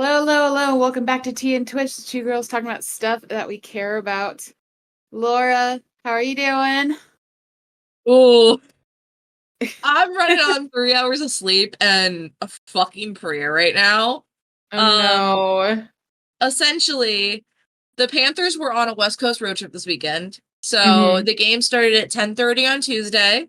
Hello, hello, hello. Welcome back to Tea and Twitch. Two girls talking about stuff that we care about. Laura, how are you doing? Oh, I'm running on 3 hours of sleep and a fucking prayer right now. Oh Um, no. Essentially, the Panthers were on a West Coast road trip this weekend. So Mm-hmm. the game started at 10:30 on Tuesday.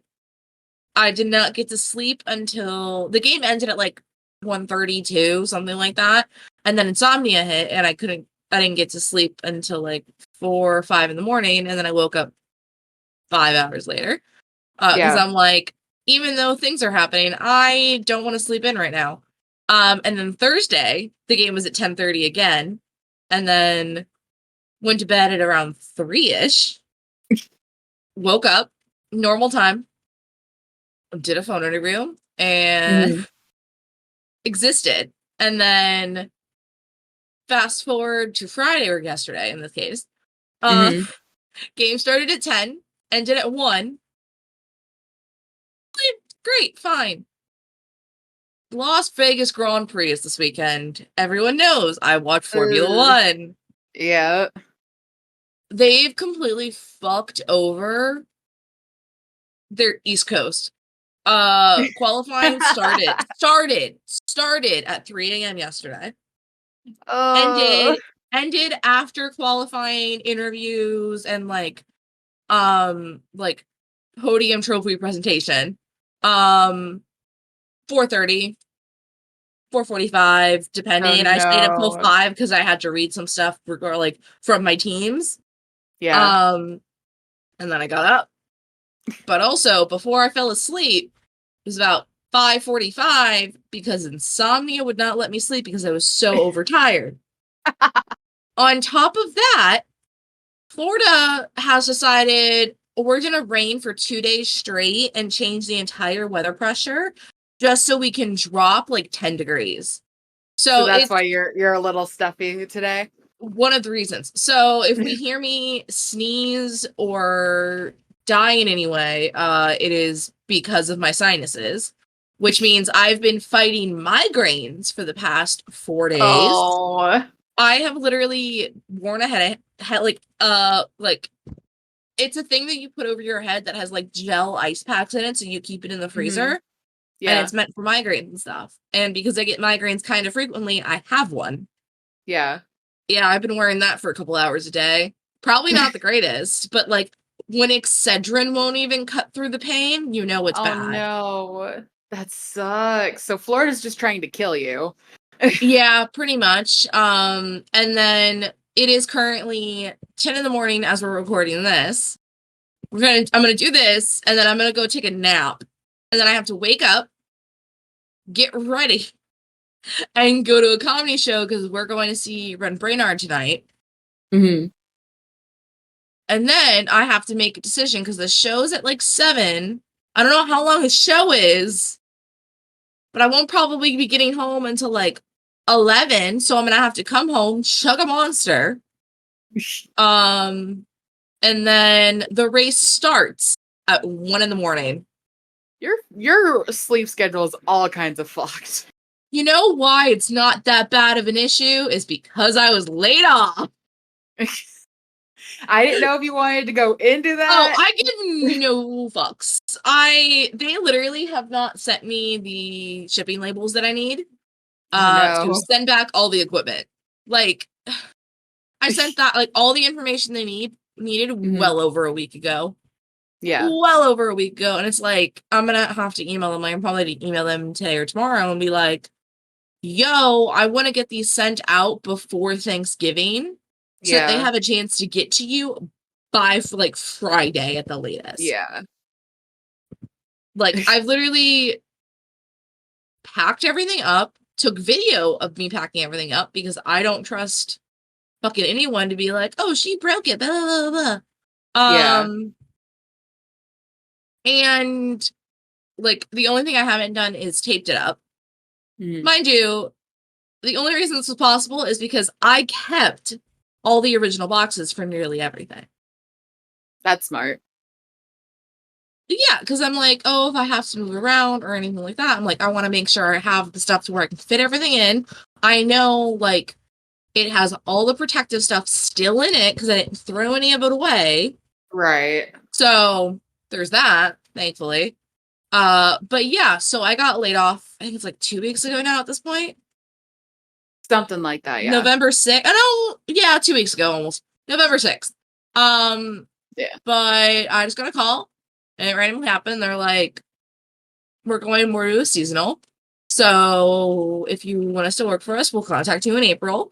I did not get to sleep until the game ended at like 1:32, something like that. And then insomnia hit and I didn't get to sleep until like 4 or 5 in the morning. And then I woke up 5 hours later. Because Yeah. I'm like, even though things are happening, I don't want to sleep in right now. And then Thursday, the game was at 10:30 again, and then went to bed at around 3-ish, woke up, normal time, did a phone interview, and Mm-hmm. existed. And then fast forward to Friday or yesterday in this case. Um, Mm-hmm. Game started at 10, ended at 1. Great, fine. Las Vegas Grand Prix is this weekend. Everyone knows I watch Formula One. Yeah. They've completely fucked over their East Coast. Qualifying started at 3 a.m. yesterday. Oh. Ended after qualifying interviews and like podium trophy presentation. 4:30. 4:45, Oh depending. I stayed up till no. 5 because I had to read some stuff from my teams. Yeah. And then I got up. But also, before I fell asleep, it was about 5:45 because insomnia would not let me sleep because I was so overtired. On top of that, Florida has decided we're going to rain for 2 days straight and change the entire weather pressure just so we can drop like 10 degrees. So So that's it's why you're a little stuffy today. one of the reasons. So if we hear me sneeze or die in any way, it is because of my sinuses, which means I've been fighting migraines for the past 4 days. Oh. I have literally worn a head like it's a thing that you put over your head that has like gel ice packs in it, so you keep it in the Mm-hmm. freezer, and Yeah. it's meant for migraines and stuff. And because I get migraines kind of frequently, I have one. Yeah. Yeah, I've been wearing that for a couple hours a day. Probably not the greatest, but like when Excedrin won't even cut through the pain, you know it's Oh bad. no. That sucks. So Florida's just trying to kill you. Yeah, pretty much. And then it is currently 10 in the morning as we're recording this. I'm gonna do this, and then I'm gonna go take a nap. And then I have to wake up, get ready, and go to a comedy show because we're going to see Ren Brainard tonight. Mm-hmm. And then I have to make a decision because the show's at like 7. I don't know how long the show is, but I won't probably be getting home until like 11. So I'm gonna have to come home, chug a monster. Um, and then the race starts at 1 in the morning. Your sleep schedule is all kinds of fucked. You know why it's not that bad of an issue? Is because I was laid off. I didn't know if you wanted to go into Oh, that. I give no fucks. They literally have not sent me the shipping labels that I need Oh to no. send back all the equipment. Like I sent that like all the information they needed Mhm. well over a week ago. Yeah. Well over a week ago. And it's like I'm gonna have to email them. Like I'm probably to email them today or tomorrow and be like, yo, I want to get these sent out before Thanksgiving so that they Yeah. have a chance to get to you by like Friday at the latest. Yeah. Like I've literally packed everything up, took video of me packing everything up because I don't trust fucking anyone to be like, oh, she broke it, blah, blah, blah, blah. Yeah. And like the only thing I haven't done is taped it up. Mhm. Mind you, the only reason this was possible is because I kept all the original boxes for nearly everything. That's smart. Yeah, because I'm like, oh, if I have to move around or anything like that, I'm like, I want to make sure I have the stuff to where I can fit everything in. I know, like, it has all the protective stuff still in it because I didn't throw any of it away. Right. So there's that, thankfully. But yeah, so I got laid off, I think it's like 2 weeks ago now at this point. Something like that, yeah. November 6th. Yeah, 2 weeks ago almost. November 6th. Yeah. But I just got a call and it randomly happened. They're like, we're going more to a seasonal. So if you want us to work for us, we'll contact you in April.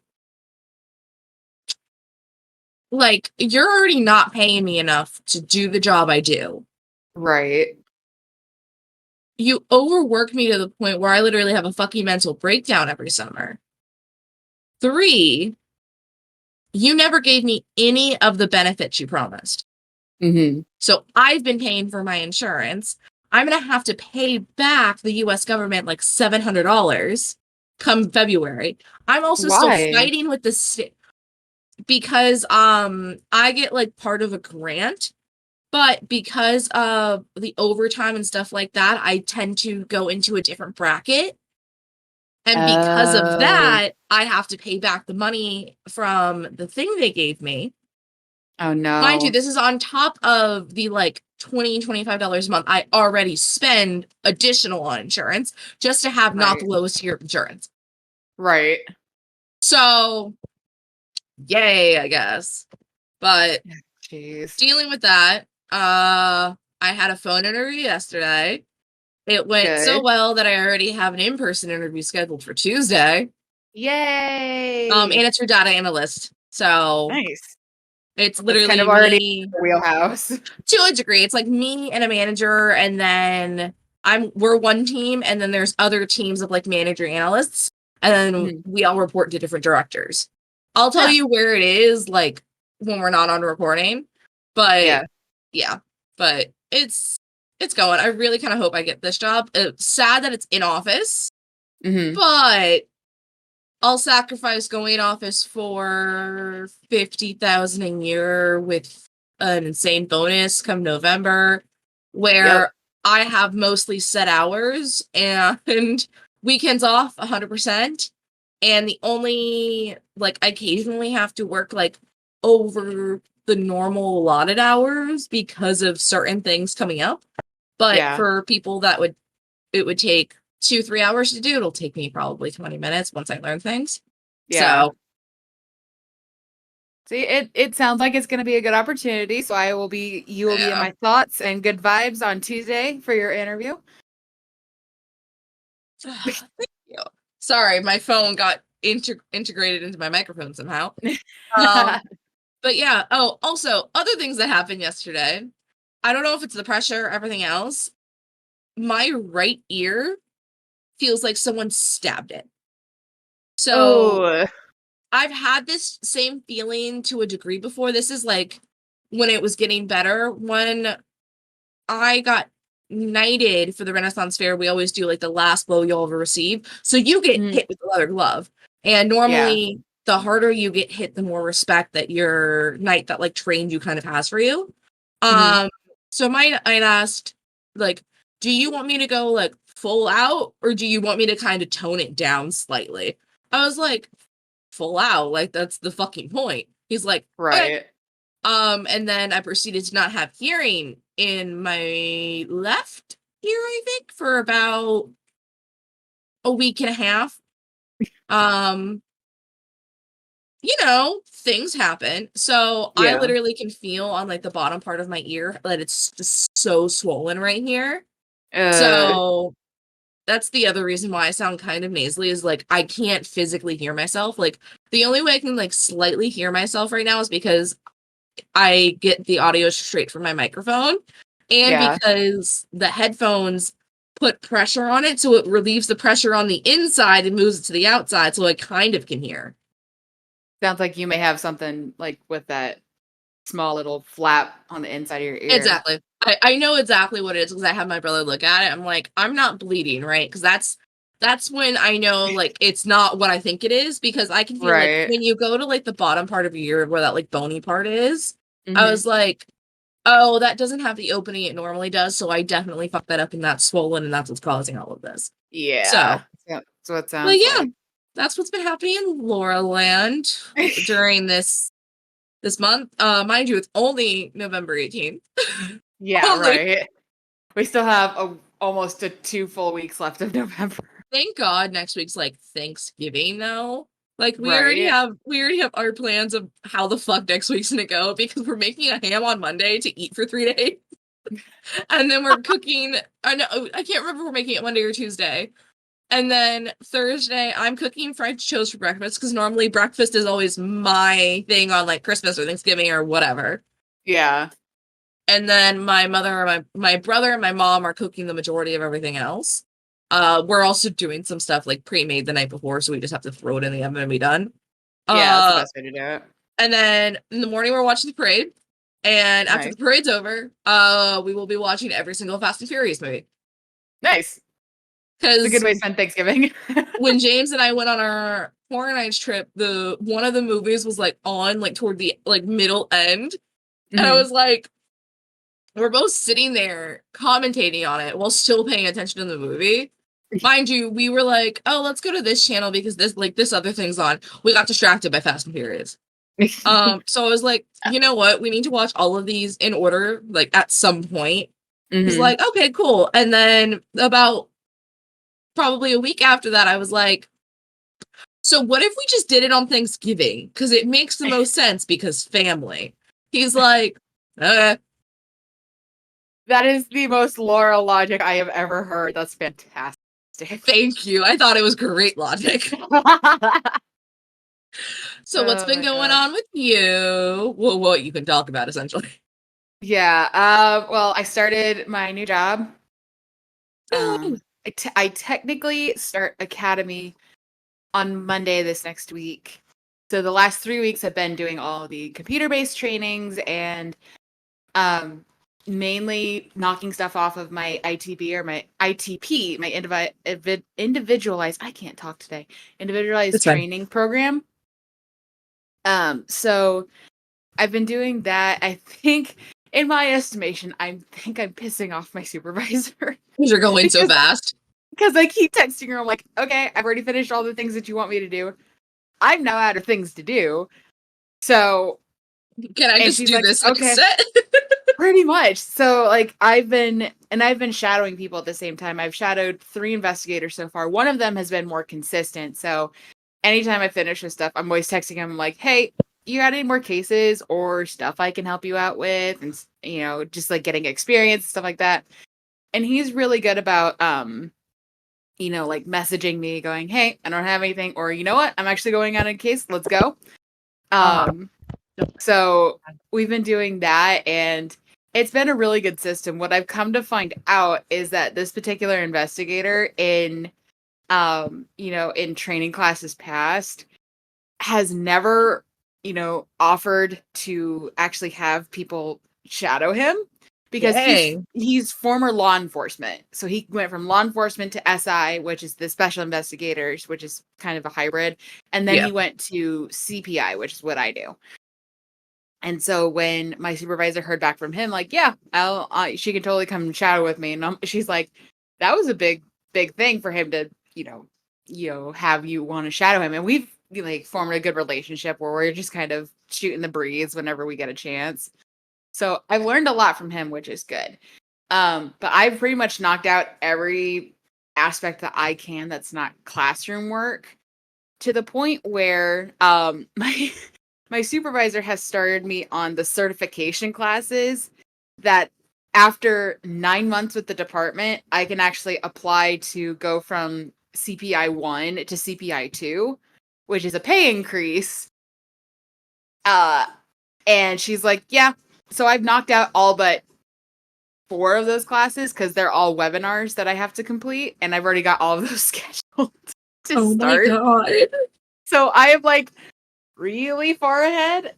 Like, you're already not paying me enough to do the job I do. Right. You overwork me to the point where I literally have a fucking mental breakdown every summer. 3, you never gave me any of the benefits you promised. Mm-hmm. So I've been paying for my insurance. I'm going to have to pay back the US government like $700 come February. I'm also still Why? fighting with the state because I get like part of a grant, but because of the overtime and stuff like that, I tend to go into a different bracket. And because of Oh. that, I have to pay back the money from the thing they gave me. Oh Mind you, no. this is on top of the like $20, $25 a month I already spend additional on insurance just to have not Right. the lowest tier of insurance. Right. So, yay, I guess. But Jeez. dealing with that, I had a phone interview yesterday. It went so Good. well that I already have an in-person interview scheduled for Tuesday. And Yay. it's for data analyst. So Nice. it's That's kind literally of already in me your wheelhouse. to a degree. It's like me and a manager, and then we're one team, and then there's other teams of like manager analysts, and then Mhm. we all report to different directors. I'll tell Yeah. you where it is, like when we're not on recording. But Yeah. yeah, but it's going. I really kind of hope I get this job. It's sad that it's in office, Mm-hmm. but I'll sacrifice going in office for 50,000 a year with an insane bonus come November, Yep. where I have mostly set hours and weekends off 100%. And the only, like, I occasionally have to work, like, over the normal allotted hours because of certain things coming up. But Yeah. for people it would take 2-3 hours to do, it'll take me probably 20 minutes once I learn things. Yeah. So, See, it sounds like it's going to be a good opportunity. So you will be in yeah. my thoughts and good vibes on Tuesday for your interview. Thank you. Sorry, my phone got integrated into my microphone somehow. Um, but yeah. Oh, also, other things that happened yesterday. I don't know if it's the pressure or everything else. My right ear feels like someone stabbed it. So Oh, I've had this same feeling to a degree before. This is like when it was getting better. When I got knighted for the Renaissance Fair, we always do like the last blow you'll ever receive. So you get mhm. hit with the leather glove. And Yeah. normally the harder you get hit, the more respect that your knight that like trained you kind of has for you. Mhm. Um, so I asked, like, do you want me to go like full out or do you want me to kind of tone it down slightly? I was like, full out, like that's the fucking point. He's like, okay. Right. And then I proceeded to not have hearing in my left ear, I think, for about a week and a half. Um, things happen. So I Yeah. literally can feel on like the bottom part of my ear that it's just so swollen right here. Uh, So that's the other reason why I sound kind of nasally is like I can't physically hear myself. Like the only way I can like slightly hear myself right now is because I get the audio straight from my microphone and yeah. because the headphones put pressure on it so it relieves the pressure on the inside and moves it to the outside so I kind of can hear. Sounds like you may have something like with that small little flap on the inside of your ear. Exactly. I know exactly what it is because I have my brother look at it. I'm like, I'm not bleeding, right? Because that's when I know like it's not what I think it is because I can feel like Right. when you go to like the bottom part of your ear where that like bony part is, I Mhm. was like, oh, that doesn't have the opening it normally does, so I definitely fucked that up and that's swollen and that's what's causing all of this. Yeah. So, Yeah, that's what it but sounds yeah, like. that's what's been happening in Laura Land during this month. Mind you, it's only November 18th. Yeah, Only. right. We still have almost 2 full weeks left of November. Thank God next week's like Thanksgiving though. Like Right. we already have our plans of how the fuck next week's gonna go because we're making a ham on Monday to eat for 3 days. And then we're cooking I can't remember if we're making it Monday or Tuesday. And then Thursday, I'm cooking French toast for breakfast because normally breakfast is always my thing on like Christmas or Thanksgiving or whatever. Yeah. And then my mother, my brother, and my mom are cooking the majority of everything else. We're also doing some stuff like pre-made the night before, so we just have to throw it in the oven and be done. Yeah, that's the best way to do it. And then in the morning we're watching the parade. And after Nice. the parade's over, we will be watching every single Fast and Furious movie. Nice. It's a good Because way to spend Thanksgiving. when James and I went on our Horror Nights trip, one of the movies was like on like toward the like middle end. And I Mhm. was like, we're both sitting there commentating on it while still paying attention to the movie. Mind you, we were like, oh, let's go to this channel because this other thing's on. We got distracted by Fast and Furious. So I was like, you know what? We need to watch all of these in order, like at some point. He's Mhm. like, okay, cool. And then about probably a week after that, I was like, so what if we just did it on Thanksgiving? Because it makes the most sense because family. He's like, okay. That is the most Laura logic I have ever heard. That's fantastic. Thank you. I thought it was great logic. So what's Oh been my going gosh. on with you? Well, what you can talk about essentially. Yeah. Well, I started my new job. I technically start academy on Monday this next week. So the last 3 weeks I've been doing all the computer-based trainings and um mainly knocking stuff off of my ITB or my ITP, my individualized, I can't talk today, individualized It's fine. training program. So I've been doing that. I think in my estimation, I think I'm pissing off my supervisor You're going so because fast. I keep texting her. I'm like, okay, I've already finished all the things that you want me to do. I'm now out of things to do. So, Can I and just she's do like, this next okay, set? pretty much. So, like, I've been shadowing people at the same time. I've shadowed 3 investigators so far. One of them has been more consistent. So, anytime I finish with stuff, I'm always texting him. I'm like, hey, you got any more cases or stuff I can help you out with? And, just like getting experience, stuff like that. And he's really good about, like messaging me going, hey, I don't have anything. Or, you know what? I'm actually going on a case. Let's go. Uh-huh. So we've been doing that and it's been a really good system. What I've come to find out is that this particular investigator in training classes past has never, offered to actually have people shadow him because Dang. he's former law enforcement. So he went from law enforcement to SI, which is the special investigators, which is kind of a hybrid, and then Yeah. he went to CPI, which is what I do. And so when my supervisor heard back from him, like, yeah, she can totally come shadow with me. And she's like, that was a big thing for him to, have you want to shadow him. And we've like formed a good relationship where we're just kind of shooting the breeze whenever we get a chance. So I've learned a lot from him, which is good. But I've pretty much knocked out every aspect that I can that's not classroom work to the point where my supervisor has started me on the certification classes that after 9 months with the department, I can actually apply to go from CPI 1 to CPI 2, which is a pay increase. Uh, and she's like, yeah, so I've knocked out all but 4 of those classes because they're all webinars that I have to complete. And I've already got all of those scheduled to Oh my start. god. So I am like really far ahead.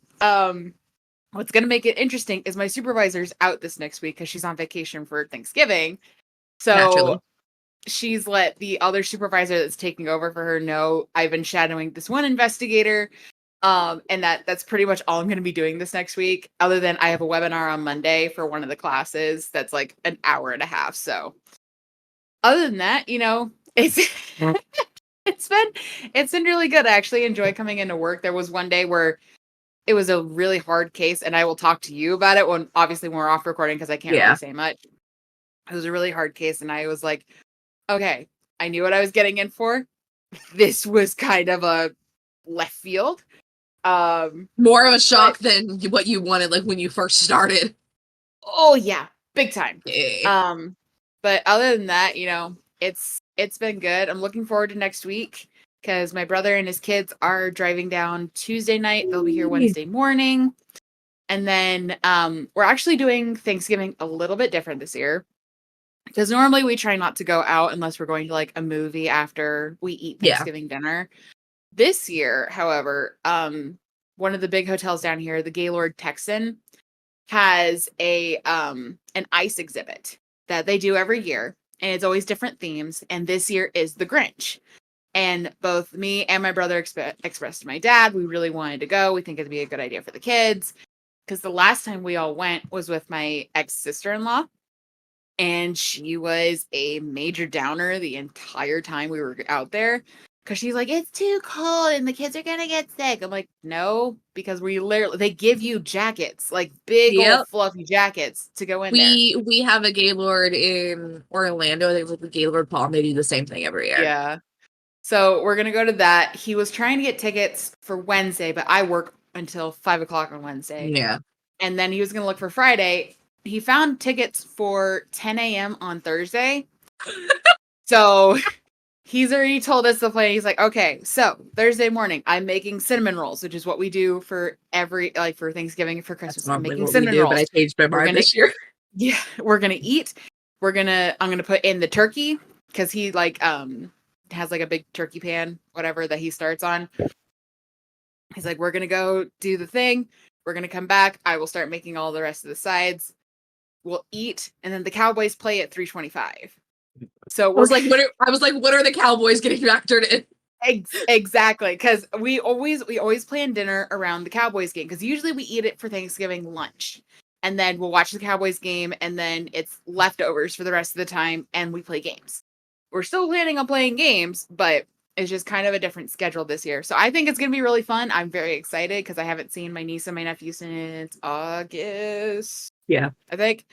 What's going to make it interesting is my supervisor's out this next week because she's on vacation for Thanksgiving. Naturally. So she's let the other supervisor that's taking over for her know I've been shadowing this one investigator. And that's pretty much all I'm going to be doing this next week, other than I have a webinar on Monday for one of the classes that's like an hour and a half. So other than that, it's It's been really good. I actually enjoy coming into work. There was one day where it was a really hard case, and I will talk to you about it when obviously when we're off recording because I can't really Yeah. say much. It was a really hard case, and I was like, okay, I knew what I was getting in for. This was kind of a left field. More of a shock But than what you wanted, like when you first started. oh yeah, big time. Yeah. Um, but other than that, it's been good. I'm looking forward to next week because my brother and his kids are driving down Tuesday night. They'll be here Wednesday morning. And then we're actually doing Thanksgiving a little bit different this year. Because normally we try not to go out unless we're going to like a movie after we eat Yeah. Thanksgiving dinner. This year, however, one of the big hotels down here, the Gaylord Texan, has an ice exhibit that they do every year, and it's always different themes. And this year is the Grinch. And both me and my brother expressed to my dad we really wanted to go. We think it'd be a good idea for the kids because the last time we all went was with my ex sister-in-law, and she was a major downer the entire time we were out there because she's like, it's too cold and the kids are gonna get sick. I'm like, no, because they give you jackets, like big old Yep. fluffy jackets to go in there. We have a Gaylord in Orlando. I think it's like the Gaylord Palm. They do the same thing every year. Yeah. So we're gonna go to that. He was trying to get tickets for Wednesday, but I work until 5 o'clock on Wednesday. Yeah. And then he was gonna look for Friday. He found tickets for 10 a.m. on Thursday. So he's already told us the plan. He's like, okay, so Thursday morning, I'm making cinnamon rolls, which is what we do for for Thanksgiving and for That's Christmas. I'm normally making what we cinnamon do, but I rolls. changed my We're mind gonna, this year. yeah, we're gonna eat. I'm gonna put in the turkey because he has like a big turkey pan, whatever that he starts on. He's like, we're gonna go do the thing. We're gonna come back. I will start making all the rest of the sides. We'll eat, and then the Cowboys play at 3:25. So we're I was like, what are the Cowboys getting factored in? Exactly, because we always plan dinner around the Cowboys game because usually we eat it for Thanksgiving lunch, and then we'll watch the Cowboys game, and then it's leftovers for the rest of the time, and we play games. We're still planning on playing games, but it's just kind of a different schedule this year. So I think it's gonna be really fun. I'm very excited because I haven't seen my niece and my nephew since August. Yeah. I think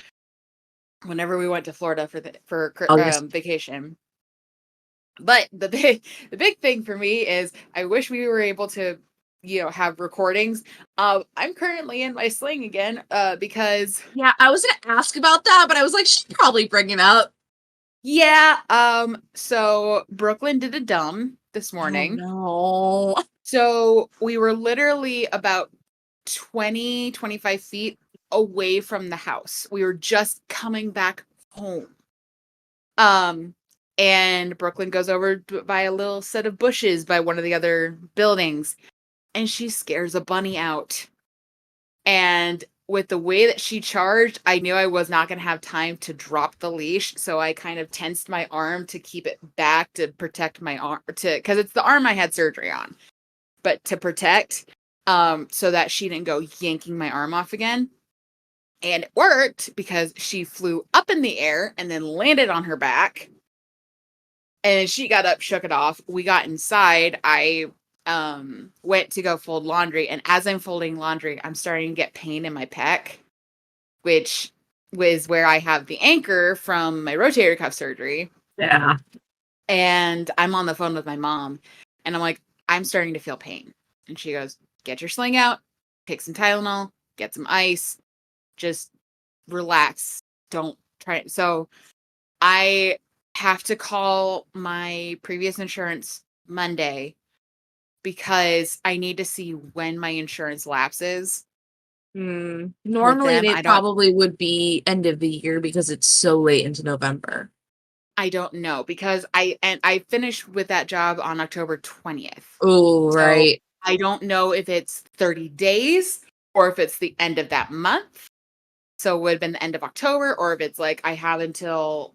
whenever we went to Florida for August. vacation. But the big thing for me is I wish we were able to, have recordings. I'm currently in my sling again, because Yeah, I was gonna ask about that, but I was like, she'd probably bring it up. yeah, so Brooklyn did a dumb this Oh morning. no. So we were literally about 25 feet away from the house. We were just coming back home. Um, and Brooklyn goes over by a little set of bushes by one of the other buildings, and she scares a bunny out. And with the way that she charged, I knew I was not going to have time to drop the leash, so I kind of tensed my arm to keep it back to protect my arm because it's the arm I had surgery on, but to protect, so that she didn't go yanking my arm off again. And it worked because she flew up in the air and then landed on her back. And she got up, shook it off. We got inside. I went to go fold laundry, and as I'm folding laundry, I'm starting to get pain in my pec, which was where I have the anchor from my rotator cuff surgery. Yeah. And I'm on the phone with my mom, and I'm like, I'm starting to feel pain. And she goes, get your sling out, take some Tylenol, get some ice, just relax. Don't try it. So I have to call my previous insurance Monday because I need to see when my insurance lapses with Normally, them. they probably would be end of the year because it's so late into November. I don't know because I finished with that job on October 20th. Oh, So right. I don't know if it's 30 days or if it's the end of that month. So it would have been the end of October, or if it's like I have until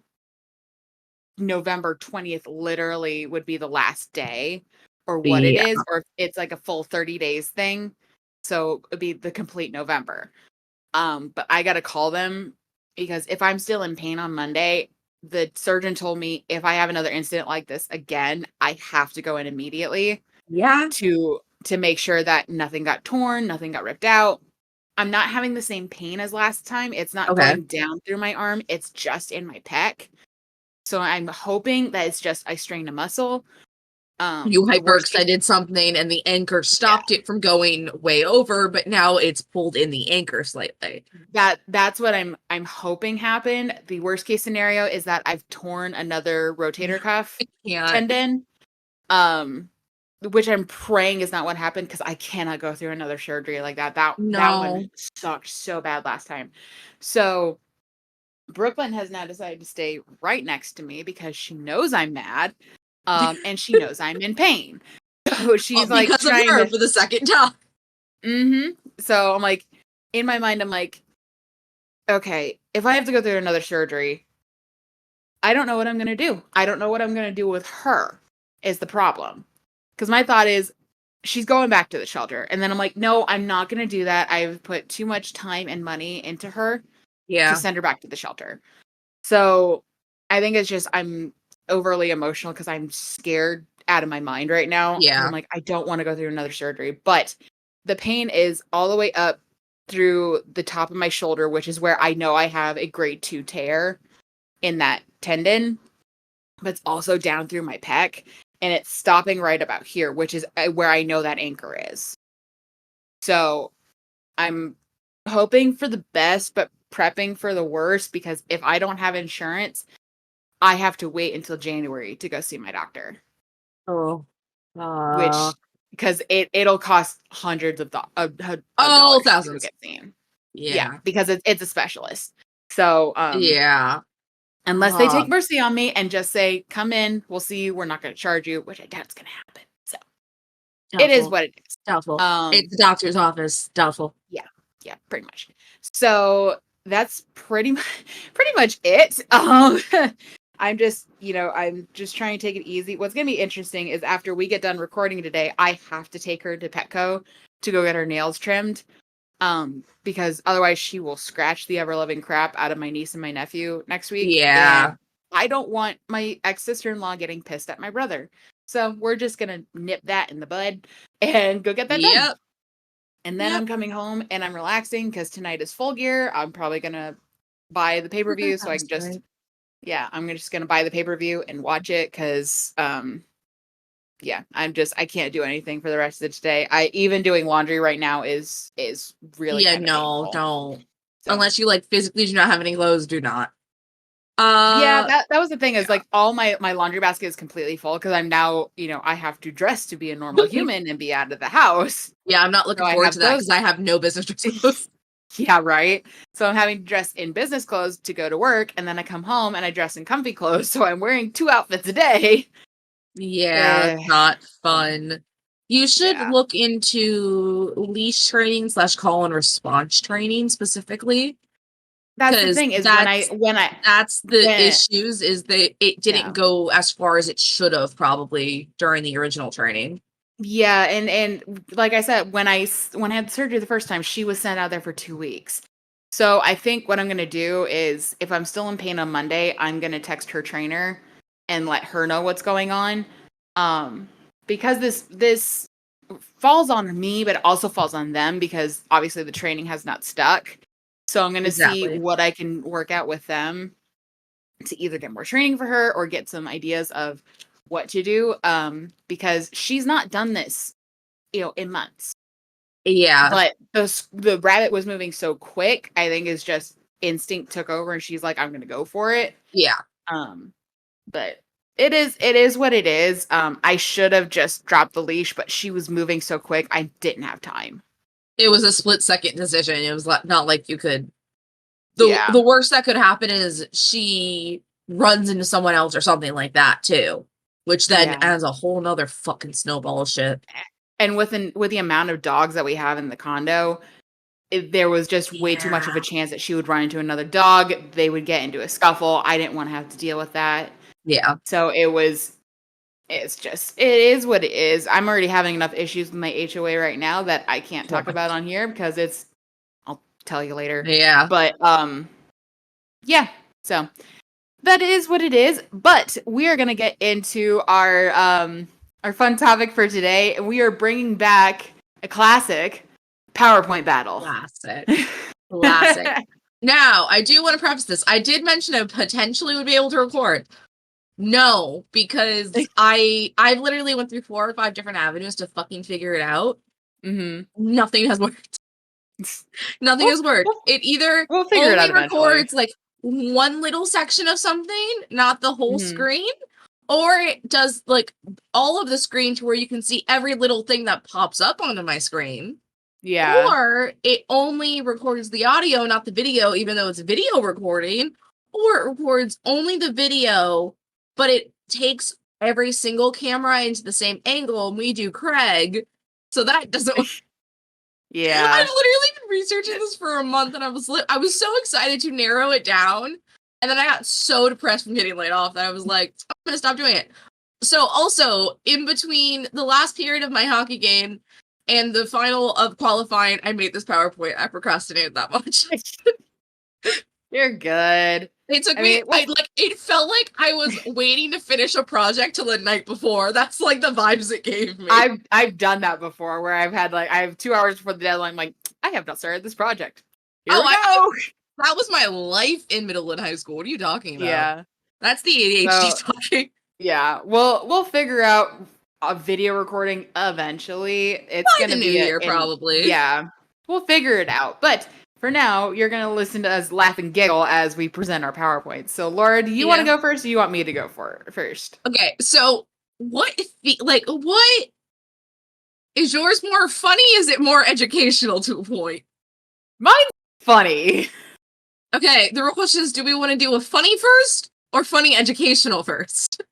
November 20th literally would be the last day, or what it Yeah. is, or if it's like a full 30 days thing. So it'd be the complete November. But I gotta call them because if I'm still in pain on Monday, the surgeon told me if I have another incident like this again, I have to go in immediately Yeah. to make sure that nothing got torn, nothing got ripped out. I'm not having the same pain as last time. It's not Okay. going down through my arm. It's just in my pec. So I'm hoping that it's just I strained a muscle. You The worst case, hyperexcited something and the anchor yeah, stopped it from going way over, but now it's pulled in the anchor slightly. that's what I'm hoping happened. The worst case scenario is that I've torn another rotator cuff I can't. tendon. Um, which I'm praying is not what happened because I cannot go through another surgery like that. That one No. sucked so bad last time. So Brooklyn has now decided to stay right next to me because she knows I'm mad. And she knows I'm in pain. So she's like Because of trying her to for the second time. So I'm like, in my mind, I'm like, okay, if I have to go through another surgery, I don't know what I'm gonna do. I don't know what I'm gonna do with her is the problem. Because my thought is she's going back to the shelter. And then I'm like, no, I'm not gonna do that. I've put too much time and money into her to Yeah. send her back to the shelter. So I think it's just I'm overly emotional because I'm scared out of my mind right now. Because I'm Yeah. like, I don't want to go through another surgery. But the pain is all the way up through the top of my shoulder, which is where I know I have a grade 2 tear in that tendon, but it's also down through my pec. And it's stopping right about here, which is where I know that anchor is. So I'm hoping for the best, but prepping for the worst because if I don't have insurance, I have to wait until January to go see my doctor, Oh. which because it'll cost hundreds of Oh, dollars to go thousands. get seen. Yeah, Yeah. because it's a specialist. So Yeah. unless they Uh, take mercy on me and just say, "Come in, we'll see you. We're not going to charge you," which I doubt it's going to happen. So it is doubtful. what it is. Doubtful. Um, It's the doctor's office. Doubtful. yeah, yeah, pretty much. So that's pretty much it. I'm just, I'm just trying to take it easy. What's going to be interesting is after we get done recording today, I have to take her to Petco to go get her nails trimmed. Because otherwise she will scratch the ever loving crap out of my niece and my nephew next week. Yeah. And I don't want my ex-sister-in-law getting pissed at my brother. So we're just going to nip that in the bud and go get that done. Yep. And then Yep. I'm coming home and I'm relaxing because tonight is Full Gear. I'm probably going to buy the pay-per-view so I That's can just, right. yeah, I'm just going to buy the pay-per-view and watch it because, yeah, I can't do anything for the rest of the day. Even doing laundry right now is really Yeah, kind of no, painful. don't. So Unless you like physically do not have any clothes, do not. yeah, that was the thing is Yeah. like all my laundry basket is completely full because I'm now, I have to dress to be a normal human and be out of the house. Yeah, I'm not So looking I forward to have that those. because I have no business dress clothes. Yeah, right. So I'm having to dress in business clothes to go to work, and then I come home and I dress in comfy clothes. So I'm wearing 2 outfits a day. Yeah, Eh, it's not so, fun. You should yeah, look into leash training slash call and response training specifically, that's the because thing is that's the when issues is that it didn't yeah. go as far as it should have probably during the original training. Yeah, and like I said, when I had surgery the first time, she was sent out there for 2 weeks. So I think what I'm gonna do is, if I'm still in pain on Monday, I'm gonna text her trainer and let her know what's going on. Um, because this falls on me, but it also falls on them because obviously the training has not stuck. So I'm gonna see Exactly. what I can work out with them to either get more training for her or get some ideas of what to do because she's not done this in months, Yeah. but the rabbit was moving so quick. I think is just instinct took over and she's like, I'm gonna go for it. Yeah. um but it is what it is. I should have just dropped the leash, but she was moving so quick I didn't have time. It was a split-second decision. It was not like you could Yeah, the worst that could happen is she runs into someone else or something like that too, which then yeah. adds a whole nother fucking snowball of shit. And with the amount of dogs that we have in the condo, there was just way too much of a Yeah. chance that she would run into another dog. They would get into a scuffle. I didn't want to have to deal with that. Yeah. So it is what it is. I'm already having enough issues with my HOA right now that I can't Oh talk my about on here because I'll tell you later. Yeah. But yeah. So that is what it is. But we are gonna get into our fun topic for today, and we are bringing back a classic PowerPoint battle. Classic. Classic. Now, I do want to preface this. I did mention I potentially would be able to record. No, because I literally went through 4 or 5 different avenues to fucking figure it out. Nothing has worked. Nothing has worked. It either we'll figure it out only eventually. records like one little section of something, not the whole screen, or it does like all of the screen to where you can see every little thing that pops up onto my screen. Yeah. Or it only records the audio, not the video, even though it's a video recording, or it records only the video, but it takes every single camera into the same angle, and we do Craig, so that doesn't work. Yeah. I've literally been researching this for a month, and I was so excited to narrow it down, and then I got so depressed from getting laid off that I was like, I'm gonna stop doing it. So also, in between the last period of my hockey game and the final of qualifying, I made this PowerPoint. I procrastinated that much. You're good. It took me, it felt like I was waiting to finish a project till the night before. That's like the vibes it gave me. I've done that before where I have 2 hours before the deadline. I'm like, I have not started this project. Here we go. That was my life in middle and high school. What are you talking about? Yeah. That's the ADHD talking. Yeah. We'll figure out a video recording eventually. It's By gonna the be new year, probably. Yeah. We'll figure it out. But for now, you're going to listen to us laugh and giggle as we present our PowerPoint. So, Laura, do you want to go first or do you want me to go first? Okay, so what is yours more funny? Is it more educational to a point? Mine's funny. Okay, the real question is, do we want to do a funny first or funny educational first?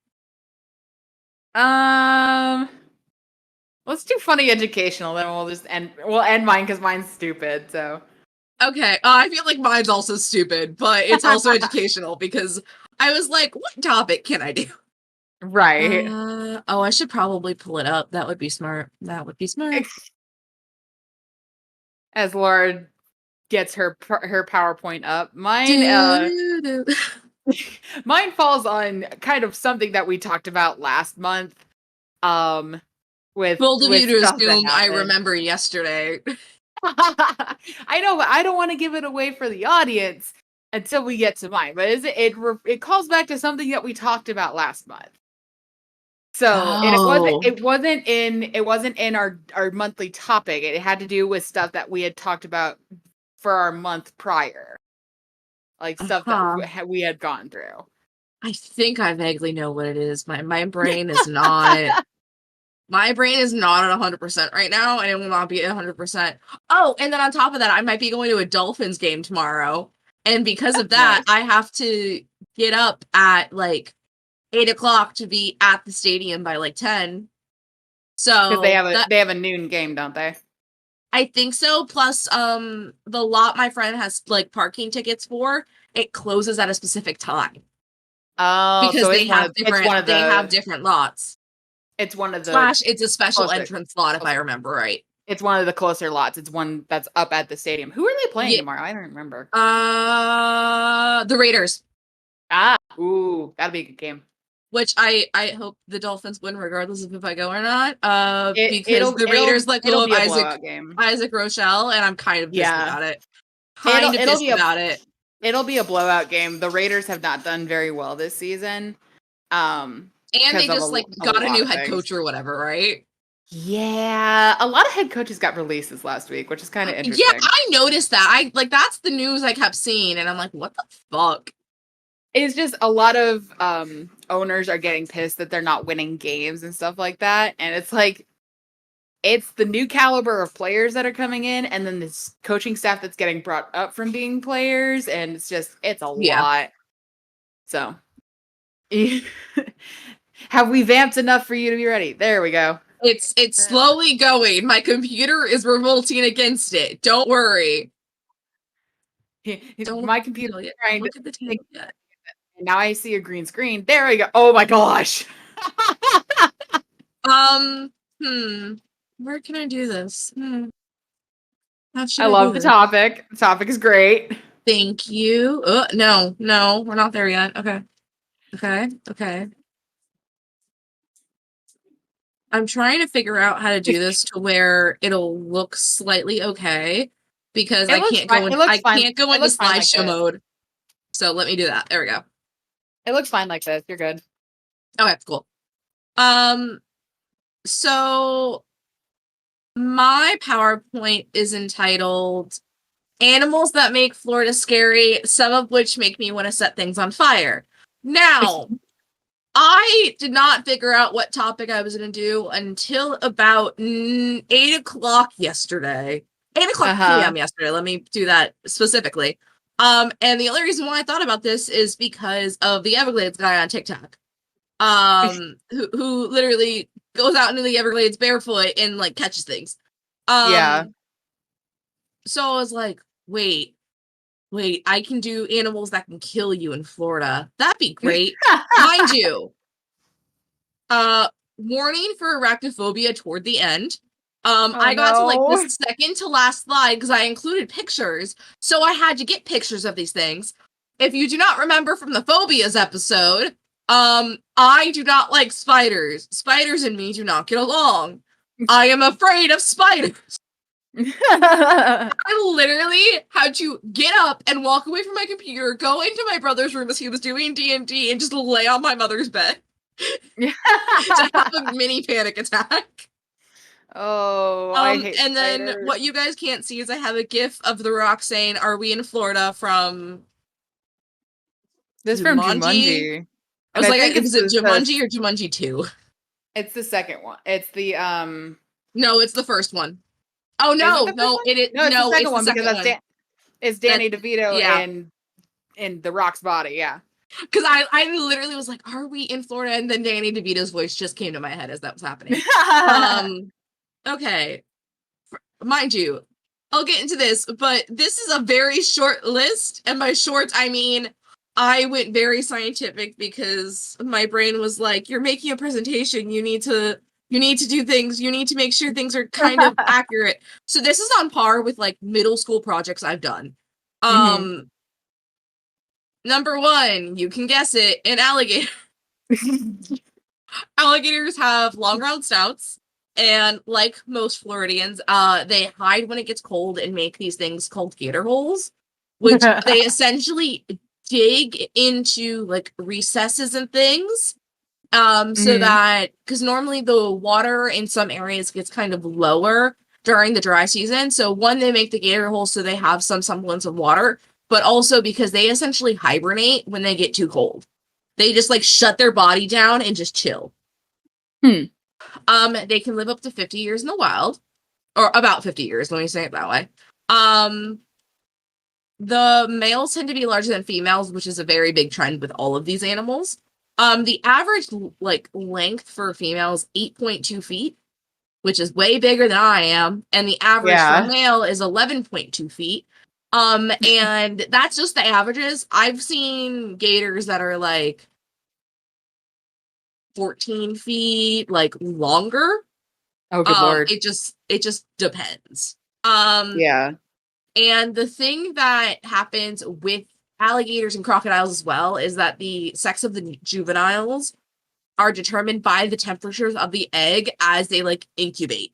Let's do funny educational, then we'll end mine because mine's stupid, so. Okay, I feel like mine's also stupid, but it's also educational because I was like, what topic can I do? Right. I should probably pull it up. That would be smart. As Laura gets her PowerPoint up, mine falls on kind of something that we talked about last month. With bold of you to assume I happened. remember yesterday. I know, but I don't want to give it away for the audience until we get to mine. But it calls back to something that we talked about last month. So and it wasn't in our monthly topic. It had to do with stuff that we had talked about for our month prior, like stuff that we had gone through. I think I vaguely know what it is. My brain is not. My brain is not at 100% right now, and it will not be at 100%. Oh, and then on top of that, I might be going to a Dolphins game tomorrow. And because of that, I have to get up at like 8 o'clock to be at the stadium by like 10. So because they have a noon game, don't they? I think so. Plus, the lot my friend has like parking tickets for, it closes at a specific time. Oh, because so they have different lots. It's one of the it's a special entrance lot, if I remember right. It's one of the closer lots. It's one that's up at the stadium. Who are they playing tomorrow? I don't remember. The Raiders. Ooh, that'll be a good game. Which I hope the Dolphins win regardless of if I go or not. Because the Raiders let go of Isaac Rochelle, and I'm kind of pissed about it. It'll be a blowout game. The Raiders have not done very well this season. And they just got a new head coach or whatever, right? Yeah, a lot of head coaches got releases last week, which is kind of interesting. Yeah, I noticed that. That's the news I kept seeing, and I'm like, what the fuck? It's just a lot of owners are getting pissed that they're not winning games and stuff like that, and it's like it's the new caliber of players that are coming in, and then this coaching staff that's getting brought up from being players, and it's a lot. So, have we vamped enough for you to be ready? There we go. It's slowly going. My computer is revolting against it. Don't worry. My computer is trying to think. Now I see a green screen. There we go. Oh my gosh. Where can I do this? I love the topic. The topic is great. Thank you. No, we're not there yet. Okay. Okay. I'm trying to figure out how to do this to where it'll look slightly okay because It looks fine. It looks I fine. can't go It into looks fine like slideshow this. mode. So let me do that. There we go. It looks fine like this. You're good. Okay, cool. Um, so my PowerPoint is entitled Animals That Make Florida Scary, some of which make me want to set things on fire. Now, I did not figure out what topic I was going to do until about 8 o'clock yesterday. 8 o'clock Uh-huh. p.m. yesterday. Let me do that specifically. And the only reason why I thought about this is because of the Everglades guy on TikTok. Who literally goes out into the Everglades barefoot and like catches things. Yeah. Um, so I was like, wait, I can do animals that can kill you in Florida. That'd be great. Mind you, uh, warning for arachnophobia toward the end. Oh I got to like the no. second to last slide because I included pictures, so I had to get pictures of these things. If you do not remember from the phobias episode, I do not like spiders. Spiders and me do not get along. I am afraid of spiders. I literally had to get up and walk away from my computer, go into my brother's room as he was doing D&D, and just lay on my mother's bed to have a mini panic attack. Oh, I hate And then spiders. what you guys can't see is I have a gif of The Rock saying, "Are we in Florida?" from This from Jumanji. Jumanji. I And was I like, think it's was it the Jumanji or Jumanji 2? it's the second one. It's the No, it's the first one. Oh is it no, the first one? No, it's the no, it's second the one because second one. it's That Danny DeVito yeah. in The Rock's body, yeah. Because I literally was like, "Are we in Florida?" And then Danny DeVito's voice just came to my head as that was happening. Um, okay, mind you, I'll get into this, but this is a very short list, and by short I mean I went very scientific because my brain was like, "You're making a presentation. You need to do things. You need to make sure things are kind of accurate." So this is on par with like middle school projects I've done. hmm Um, Number one, you can guess it, an alligator. Alligators have long round snouts, and like most Floridians, they hide when it gets cold and make these things called gator holes, which they essentially dig into like recesses and things. So hmm that because normally the water in some areas gets kind of lower during the dry season. So one, they make the gator holes so they have some semblance of water, but also because they essentially hibernate when they get too cold. They just like shut their body down and just chill. Hmm. They can live up to 50 years in the wild, or about 50 years, let me say it that way. Um, the males tend to be larger than females, which is a very big trend with all of these animals. The average like length for females 8.2 feet, which is way bigger than I am, and the average for a Yeah. male is 11.2 feet. And that's just the averages. I've seen gators that are like 14 feet, like longer. Oh, good lord. It just depends. Um, Yeah. and the thing that happens with alligators and crocodiles as well is that the sex of the juveniles are determined by the temperatures of the egg as they like incubate.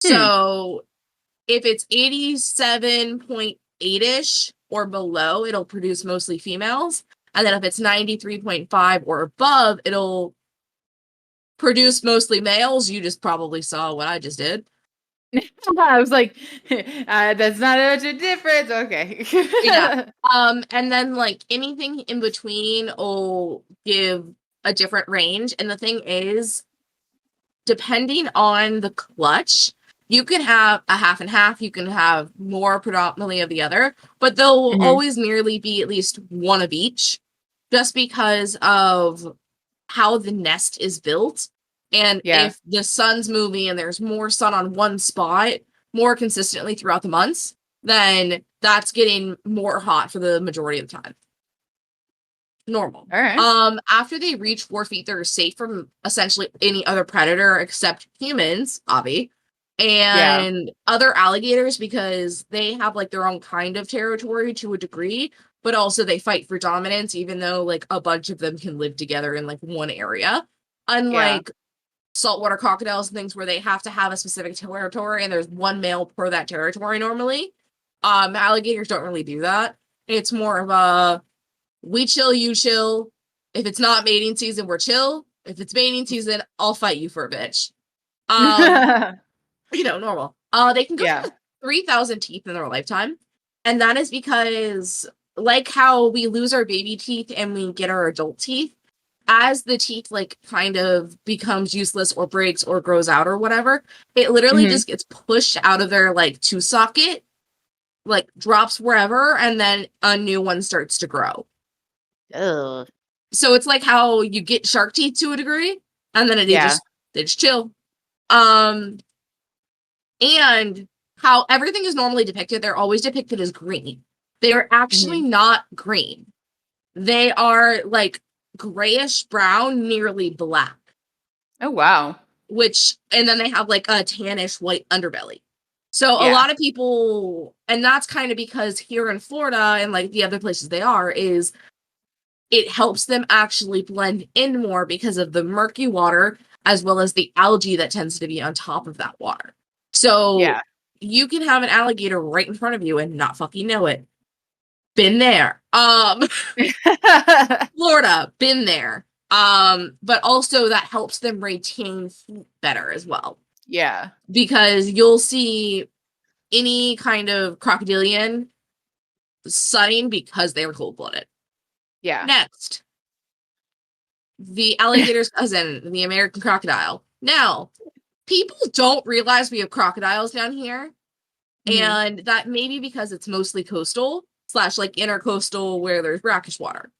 Hmm. So if it's 87.8ish or below, it'll produce mostly females. And then if it's 93.5 or above, it'll produce mostly males. You just probably saw what I just did. I was like, that's not much a difference. Okay. Yeah. And then like anything in between will give a different range. And the thing is, depending on the clutch, you can have a half and half, you can have more predominantly of the other, but they'll hmm always nearly be at least one of each, just because of how the nest is built. And Yeah. if the sun's moving and there's more sun on one spot more consistently throughout the months, then that's getting more hot for the majority of the time. Normal. All right. After they reach 4 feet, they're safe from essentially any other predator except humans, Avi, Yeah. and other alligators because they have like their own kind of territory to a degree. but also they fight for dominance, even though like a bunch of them can live together in like one area. Yeah. Unlike saltwater crocodiles and things where they have to have a specific territory and there's one male per that territory normally. Alligators don't really do that. It's more of a we chill, you chill. If it's not mating season, we're chill. If it's mating season, I'll fight you for a bitch. Um, normal. They can go Yeah. through 3,000 teeth in their lifetime. And that is because, like how we lose our baby teeth and we get our adult teeth, as the teeth like kind of becomes useless or breaks or grows out or whatever, it literally Mhm. just gets pushed out of their like tooth socket, like drops wherever, and then a new one starts to grow. Ugh. So it's like how you get shark teeth to a degree, and then Yeah. they just chill. Um, and how everything is normally depicted, they're always depicted as green. They are actually Mhm. not green. They are like grayish brown, nearly black, Oh, wow. and then they have like a tannish white underbelly. So a Yeah. lot of people, and that's kind of because here in Florida and like the other places they are, is it helps them actually blend in more because of the murky water as well as the algae that tends to be on top of that water. So Yeah. you can have an alligator right in front of you and not fucking know it. Been there. Florida, been there. But also that helps them retain heat better as well. Yeah. Because you'll see any kind of crocodilian sunning because they were cold-blooded. Yeah. Next, the alligator's cousin, the American crocodile. Now, people don't realize we have crocodiles down here, Mhm. and that may be because it's mostly coastal slash like intercoastal where there's brackish water.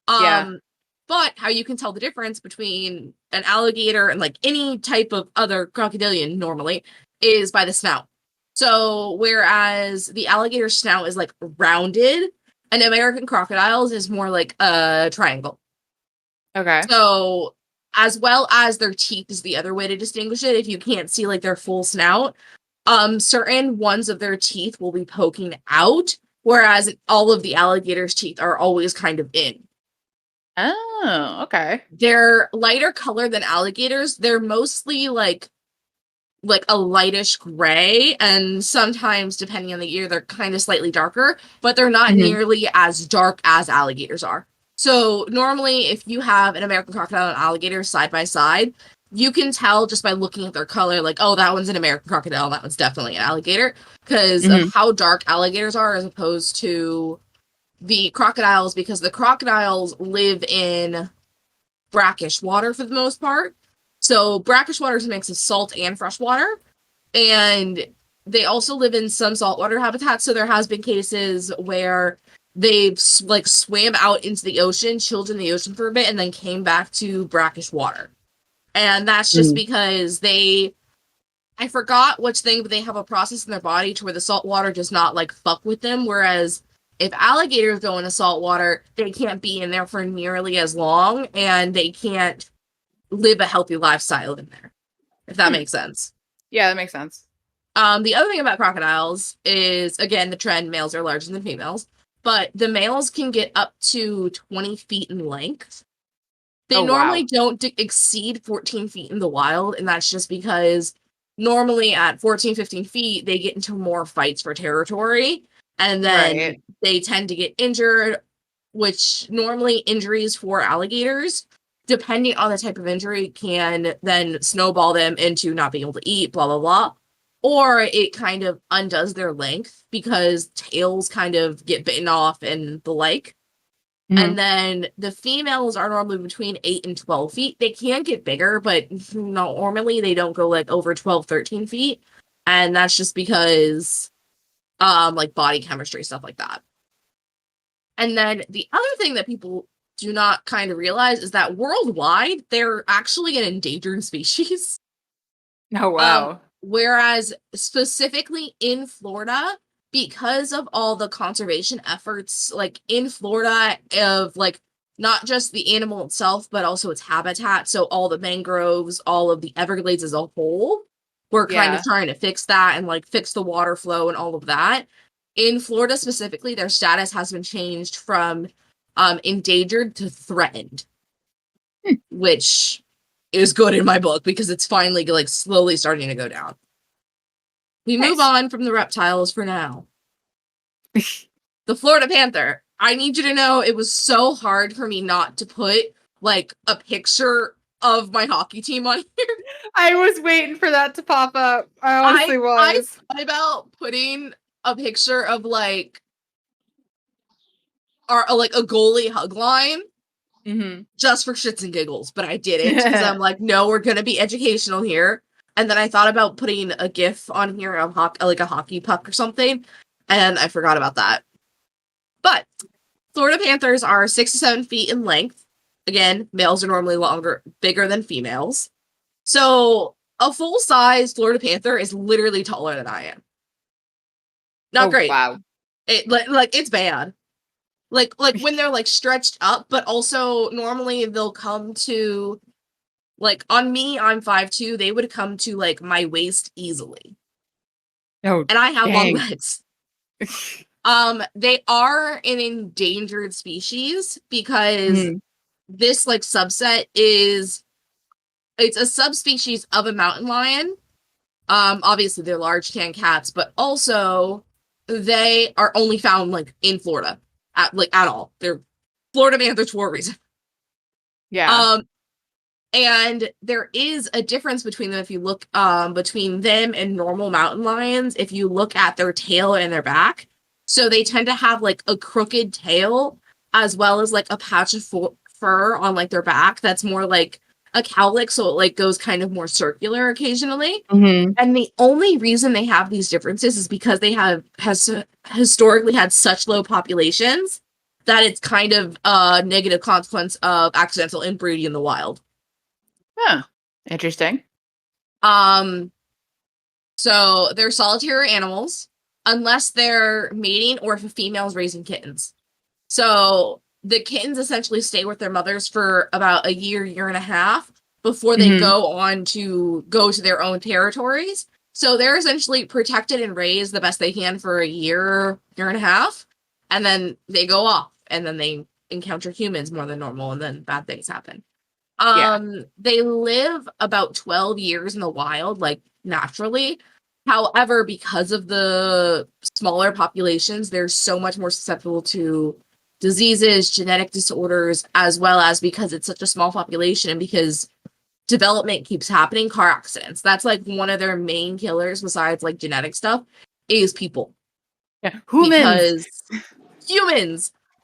Yeah. Um, but how you can tell the difference between an alligator and like any type of other crocodilian normally is by the snout. So whereas the alligator snout is like rounded, an American crocodile's is more like a triangle. Okay. So, as well as their teeth is the other way to distinguish it. If you can't see like their full snout, certain ones of their teeth will be poking out, whereas all of the alligator's teeth are always kind of in. Oh, okay. They're lighter color than alligators. They're mostly like a lightish gray, and sometimes depending on the year they're kind of slightly darker, but they're not Mhm. nearly as dark as alligators are. So normally if you have an American crocodile and alligator side by side, you can tell just by looking at their color like, oh, that one's an American crocodile, that one's definitely an alligator, because of Mhm. how dark alligators are as opposed to the crocodiles, because the crocodiles live in brackish water for the most part. So brackish water is a mix of salt and fresh water, and they also live in some saltwater habitats. So there has been cases where they've like swam out into the ocean, chilled in the ocean for a bit, and then came back to brackish water. And that's just Mhm. because I forgot which thing, but they have a process in their body to where the salt water does not like fuck with them. Whereas if alligators go into salt water, they can't be in there for nearly as long and they can't live a healthy lifestyle in there, if that Hmm. makes sense. Yeah, that makes sense. The other thing about crocodiles is, again, the trend males are larger than females, but the males can get up to 20 feet in length. They Oh, normally wow. don't exceed 14 feet in the wild, and that's just because normally at 14, 15 feet, they get into more fights for territory, and then Right. they tend to get injured, which normally injuries for alligators, depending on the type of injury, can then snowball them into not being able to eat, blah, blah, blah. Or it kind of undoes their length because tails kind of get bitten off and the like. And Mhm. then the females are normally between 8 and 12 feet. They can get bigger, but normally they don't go like over 12, 13 feet. And that's just because like body chemistry, stuff like that. And then the other thing that people do not kind of realize is that worldwide, they're actually an endangered species. Oh, wow. Whereas specifically in Florida, because of all the conservation efforts, like in Florida, of like not just the animal itself, but also its habitat. So all the mangroves, all of the Everglades as a whole, we're kind of Yeah. trying to fix that and like fix the water flow and all of that. In Florida specifically, their status has been changed from endangered to threatened, which is good in my book because it's finally like slowly starting to go down. We move on from the reptiles for now. The Florida panther. I need you to know it was so hard for me not to put like a picture of my hockey team on here. I was waiting for that to pop up. I honestly was. I thought about putting a picture of like a goalie hug line just for shits and giggles, but I didn't because I'm like, no, we're gonna be educational here. And then I thought about putting a GIF on here of like a hockey puck or something, and I forgot about that. But Florida panthers are 6 to 7 feet in length. Again, males are normally bigger than females. So a full-size Florida panther is literally taller than I am. Not great. Wow. It's bad. Like when they're like stretched up, but also normally they'll come to like on me, I'm 5'2", they would come to like my waist easily. Oh, and I have dang. long legs. They are an endangered species because this like subset it's a subspecies of a mountain lion. Obviously they're large tan cats, but also they are only found like in Florida at all. They're Florida panthers for a reason. Yeah. And there is a difference between them if you look between them and normal mountain lions if you look at their tail and their back. So they tend to have like a crooked tail as well as like a patch of fur on like their back that's more like a cowlick, so it like goes kind of more circular occasionally. And the only reason they have these differences is because they has historically had such low populations that it's kind of a negative consequence of accidental inbreeding in the wild. Huh. Interesting. So they're solitary animals unless they're mating or if a female's raising kittens. So the kittens essentially stay with their mothers for about a year and a half before they go to their own territories. So they're essentially protected and raised the best they can for a year and a half, and then they go off, and then they encounter humans more than normal, and then bad things happen. They live about 12 years in the wild, like naturally. However, because of the smaller populations, they're so much more susceptible to diseases, genetic disorders, as well as because it's such a small population and because development keeps happening, car accidents. That's like one of their main killers besides like genetic stuff is people. Yeah. Humans.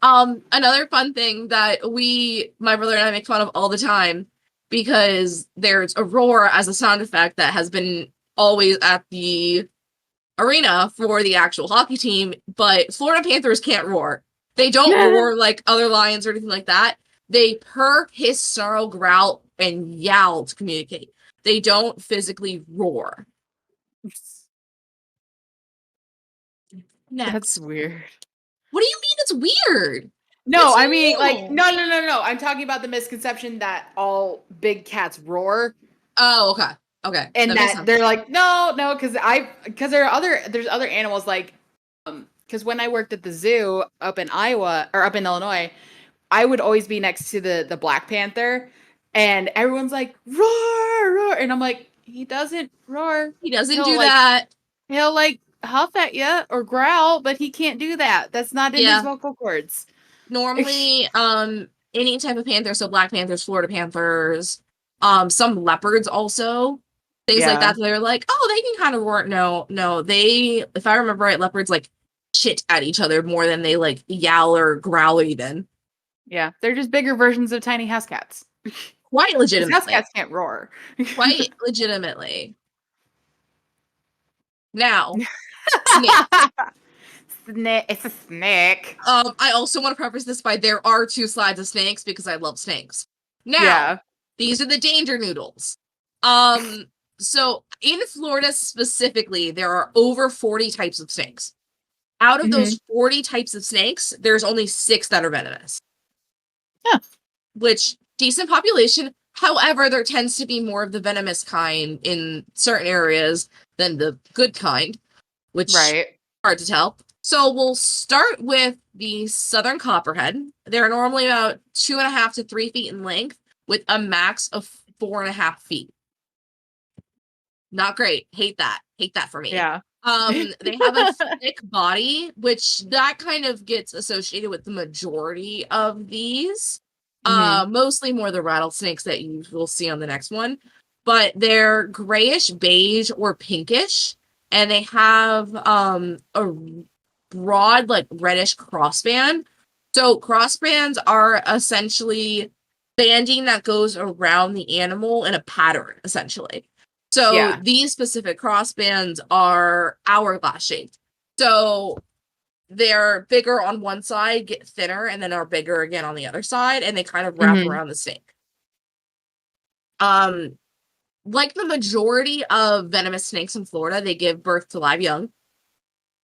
Another fun thing that my brother and I make fun of all the time because there's a roar as a sound effect that has been always at the arena for the actual hockey team, but Florida Panthers can't roar. They don't roar like other lions or anything like that. They purr, hiss, snarl, growl, and yowl to communicate. They don't physically roar. Next. That's weird. What do you mean it's weird? No, it's I mean, like, no. I'm talking about the misconception that all big cats roar. Oh, okay. And that they're like, no, because there's other animals like, because when I worked at the zoo up in Iowa or up in Illinois, I would always be next to the Black Panther, and everyone's like, roar, roar, and I'm like, he doesn't roar. He doesn't do that. He'll like huff at you or growl, but he can't do that. That's not in his vocal cords. Normally, any type of panther, so Black Panthers, Florida Panthers, some leopards also, things like that. They're like, oh, they can kind of roar. No, they, if I remember right, leopards like shit at each other more than they like yowl or growl even. Yeah, they're just bigger versions of tiny house cats. Quite legitimately. House cats can't roar. Quite legitimately. Now, it's a snake. I also want to preface this by there are 2 slides of snakes because I love snakes. Now, these are the danger noodles. So in Florida specifically, there are over 40 types of snakes. Out of those 40 types of snakes, there's only 6 that are venomous. Yeah. Which, decent population. However, there tends to be more of the venomous kind in certain areas than the good kind, which hard to tell. So we'll start with the southern copperhead. They're normally about 2.5 to 3 feet in length with a max of 4.5 feet. Not great. Hate that. Hate that for me. Yeah. They have a thick body, which that kind of gets associated with the majority of these. Mhm. Mostly more the rattlesnakes that you will see on the next one. But they're grayish, beige, or pinkish, and they have a broad, like reddish crossband. So crossbands are essentially banding that goes around the animal in a pattern, essentially. So Yeah. these specific crossbands are hourglass shaped. So they're bigger on one side, get thinner, and then are bigger again on the other side, and they kind of wrap Mhm. around the snake. Like the majority of venomous snakes in Florida, they give birth to live young.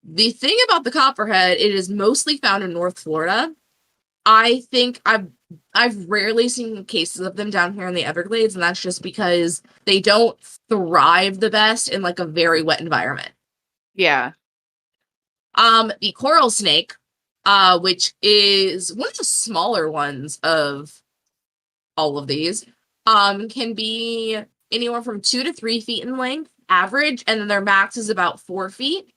The thing about the copperhead, it is mostly found in North Florida. I think I've rarely seen cases of them down here in the Everglades, and that's just because they don't thrive the best in like a very wet environment. Yeah. The coral snake, which is one of the smaller ones of all of these, can be anywhere from 2 to 3 feet in length, average, and then their max is about 4 feet.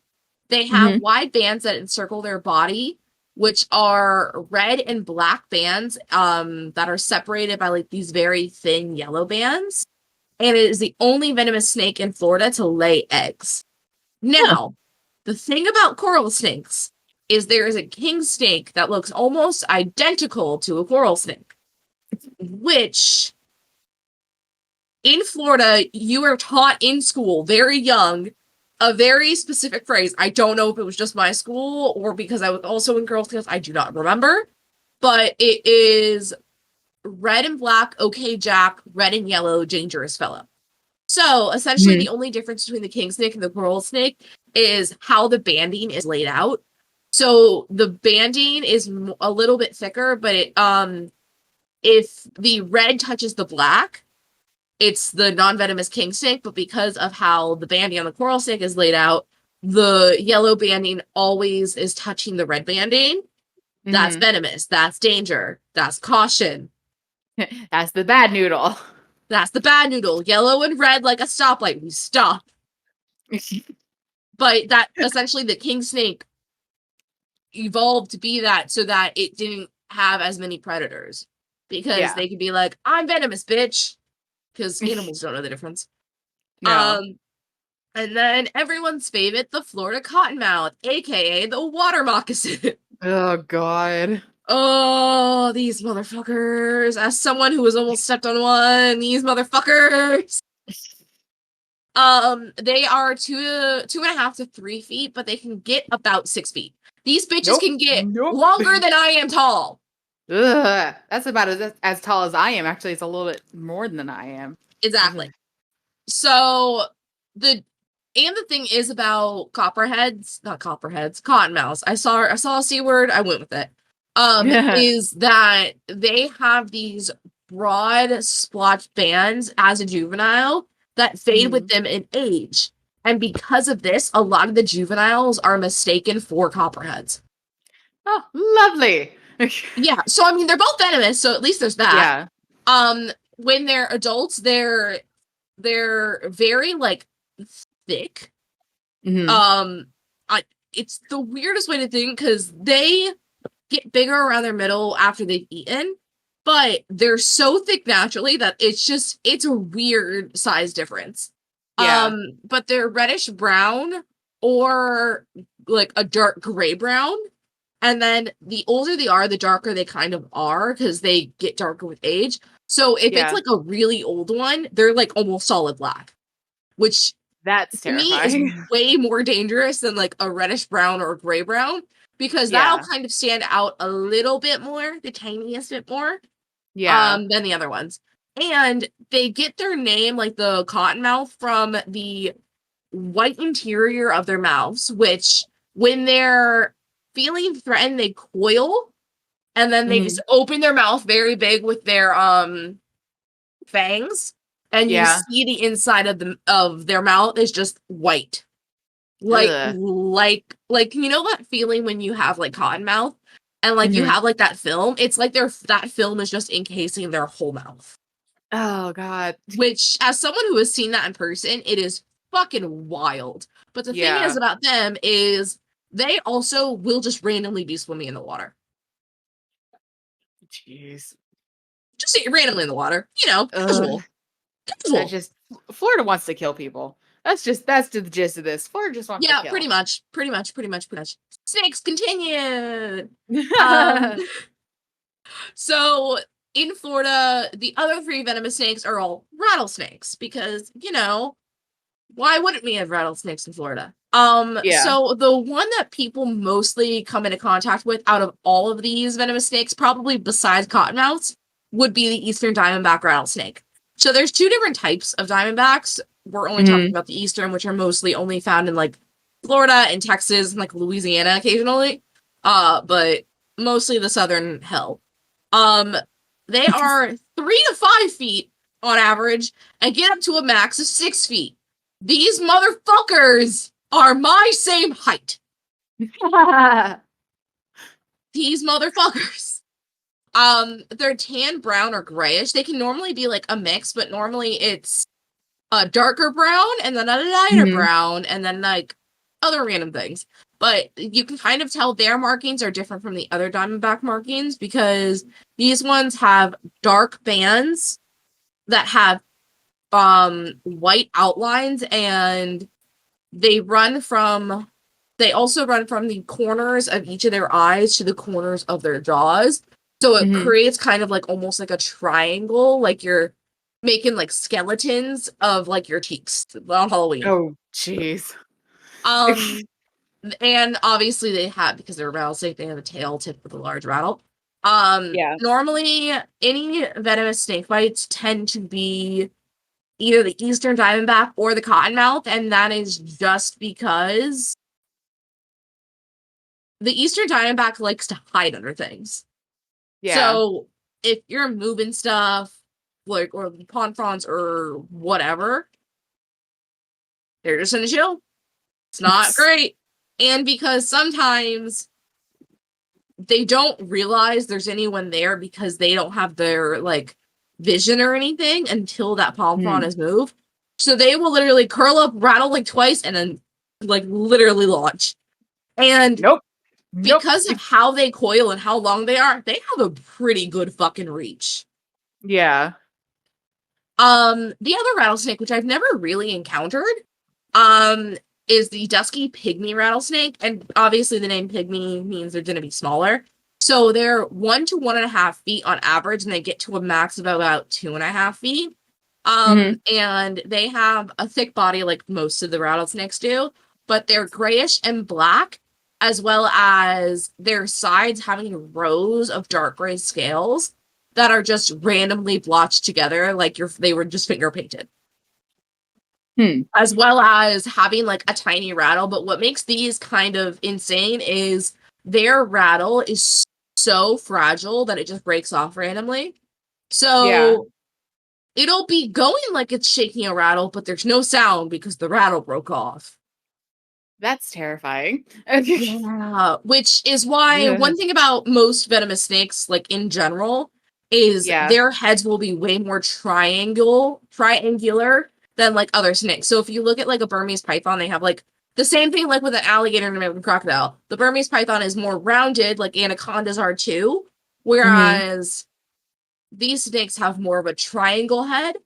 They have Mhm. wide bands that encircle their body, which are red and black bands, that are separated by like these very thin yellow bands. And it is the only venomous snake in Florida to lay eggs. Huh. Now, the thing about coral snakes is there is a king snake that looks almost identical to a coral snake, which in Florida, you are taught in school very young a very specific phrase. I don't know if it was just my school or because I was also in Girl Scouts. I do not remember. But it is red and black, okay, Jack, red and yellow, dangerous fellow. So essentially, Mhm. the only difference between the king snake and the coral snake is how the banding is laid out. So the banding is a little bit thicker, but if the red touches the black, it's the non-venomous king snake, but because of how the banding on the coral snake is laid out, the yellow banding always is touching the red banding. That's Mhm. venomous. That's danger. That's caution. That's the bad noodle. That's the bad noodle. Yellow and red like a stoplight. We stop. But that essentially the king snake evolved to be that so that it didn't have as many predators because Yeah. they could be like, I'm venomous, bitch, because animals don't know the difference. No. Um, and then everyone's favorite, the Florida cottonmouth, aka the water moccasin. Oh God. Oh, these motherfuckers. As someone who has almost stepped on one, these motherfuckers. They are 2.5 to 3 feet, but they can get about 6 feet. These bitches Nope. can get Nope. longer than I am tall. Ugh. That's about as tall as I am. Actually, it's a little bit more than I am. Exactly. So the and the thing is about copperheads, not copperheads, cottonmouths. I saw a C word, I went with it. Is that they have these broad splotched bands as a juvenile that fade with Mhm. them in age. And because of this, a lot of the juveniles are mistaken for copperheads. Oh, lovely. Yeah, so I mean they're both venomous, so at least there's that. Yeah. When they're adults, they're very like thick. Mhm. Um, I it's the weirdest way to think because they get bigger around their middle after they've eaten, but they're so thick naturally that it's a weird size difference. Yeah. But they're reddish brown or like a dark gray brown. And then the older they are, the darker they kind of are because they get darker with age. So if it's Yeah. like a really old one, they're like almost solid black, which That's to me is terrifying. way more dangerous than like a reddish brown or a gray brown because that'll Yeah. kind of stand out a little bit more, the tiniest bit more, Yeah. than the other ones. And they get their name, like the cottonmouth, from the white interior of their mouths, which when they're feeling threatened, they coil and then they just Mhm. open their mouth very big with their fangs, and you Yeah. see the inside of their mouth is just white. Ugh. You know that feeling when you have like cotton mouth and like you Mhm. have like that film? It's like that film is just encasing their whole mouth. Oh god. Which, as someone who has seen that in person, it is fucking wild. But the thing is Yeah. about them is they also will just randomly be swimming in the water. Jeez. Just randomly in the water. You know, Ugh. casual. That Casual. just Florida wants to kill people. That's the gist of this. Florida just wants to Yeah, kill. pretty much. Snakes continued. Um, so in Florida, the other three venomous snakes are all rattlesnakes because, you know, why wouldn't we have rattlesnakes in Florida? Yeah. So the one that people mostly come into contact with out of all of these venomous snakes, probably besides cottonmouths, would be the eastern diamondback rattlesnake. So there's two different types of diamondbacks. We're only talking Mhm. about the eastern, which are mostly only found in like Florida and Texas and like Louisiana occasionally. But mostly the southern hell. Um, they are 3 to 5 feet on average and get up to a max of 6 feet. These motherfuckers are my same height. These motherfuckers. They're tan, brown, or grayish. They can normally be like a mix, but normally it's a darker brown and then a lighter Mhm. brown and then like other random things. But you can kind of tell their markings are different from the other Diamondback markings because these ones have dark bands that have white outlines and they also run from the corners of each of their eyes to the corners of their jaws. So it Mhm. creates kind of like almost like a triangle, like you're making like skeletons of like your cheeks on Halloween. Oh, jeez. Um, and obviously they have, because they're rattlesnake, they have a tail tipped with a large rattle. Yeah. Normally any venomous snake bites tend to be either the eastern diamondback or the cottonmouth, and that is just because the eastern diamondback likes to hide under things. Yeah. So if you're moving stuff, like or pond fronds or whatever, they're just gonna chill. It's not great. And because sometimes they don't realize there's anyone there because they don't have their like vision or anything until that palm frond Mhm. has moved. So they will literally curl up, rattle like twice, and then like literally launch. And Nope. Nope. because of how they coil and how long they are, they have a pretty good fucking reach. Yeah. The other rattlesnake, which I've never really encountered, um, is the dusky pygmy rattlesnake, and obviously the name pygmy means they're going to be smaller. So they're 1 to 1.5 feet on average, and they get to a max of about 2.5 feet. Mhm. And they have a thick body like most of the rattlesnakes do, but they're grayish and black, as well as their sides having rows of dark gray scales that are just randomly blotched together like they were just finger painted, Hmm. as well as having like a tiny rattle. But what makes these kind of insane is their rattle is so fragile that it just breaks off randomly. Yeah. So it'll be going like it's shaking a rattle, but there's no sound because the rattle broke off. That's terrifying. Yeah, which is why one thing about most venomous snakes, like in general, is Yeah. their heads will be way more triangular than like other snakes. So if you look at like a Burmese python, they have like the same thing like with an alligator and a crocodile. The Burmese python is more rounded, like anacondas are too, Mhm. whereas these snakes have more of a triangle head.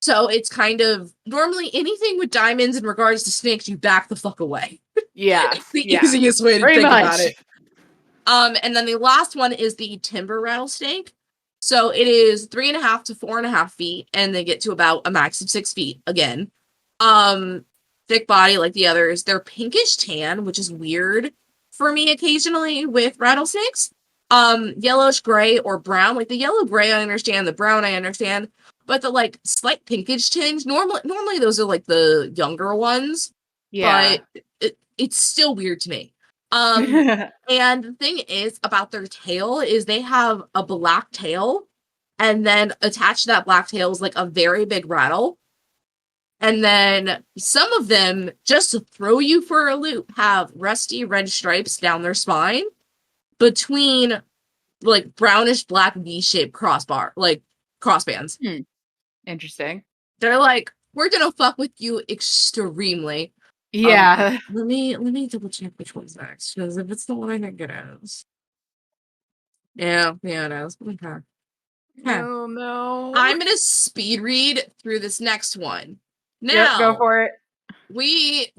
So it's kind of normally anything with diamonds in regards to snakes, you back the fuck away. Yeah. It's the Yeah. easiest way to Pretty think about much. it. And then the last one is the timber rattlesnake. So it is 3.5 to 4.5 feet, and they get to about a max of 6 feet again. Um, Thick body like the others. They're pinkish tan, which is weird for me occasionally with rattlesnakes. Yellowish gray or brown. Like the yellow gray, I understand. The brown, I understand. But the like slight pinkish tinge, normally those are like the younger ones, Yeah. but it's still weird to me. And the thing is about their tail is they have a black tail, and then attached to that black tail is like a very big rattle. And then some of them, just to throw you for a loop, have rusty red stripes down their spine between like brownish black V-shaped crossbands. Interesting. They're like, we're gonna fuck with you extremely. Yeah. Let me double check which one's next, because if it's the one I think it is. Yeah, it is. Okay. No. I'm gonna speed read through this next one. Yep, go Now, for it.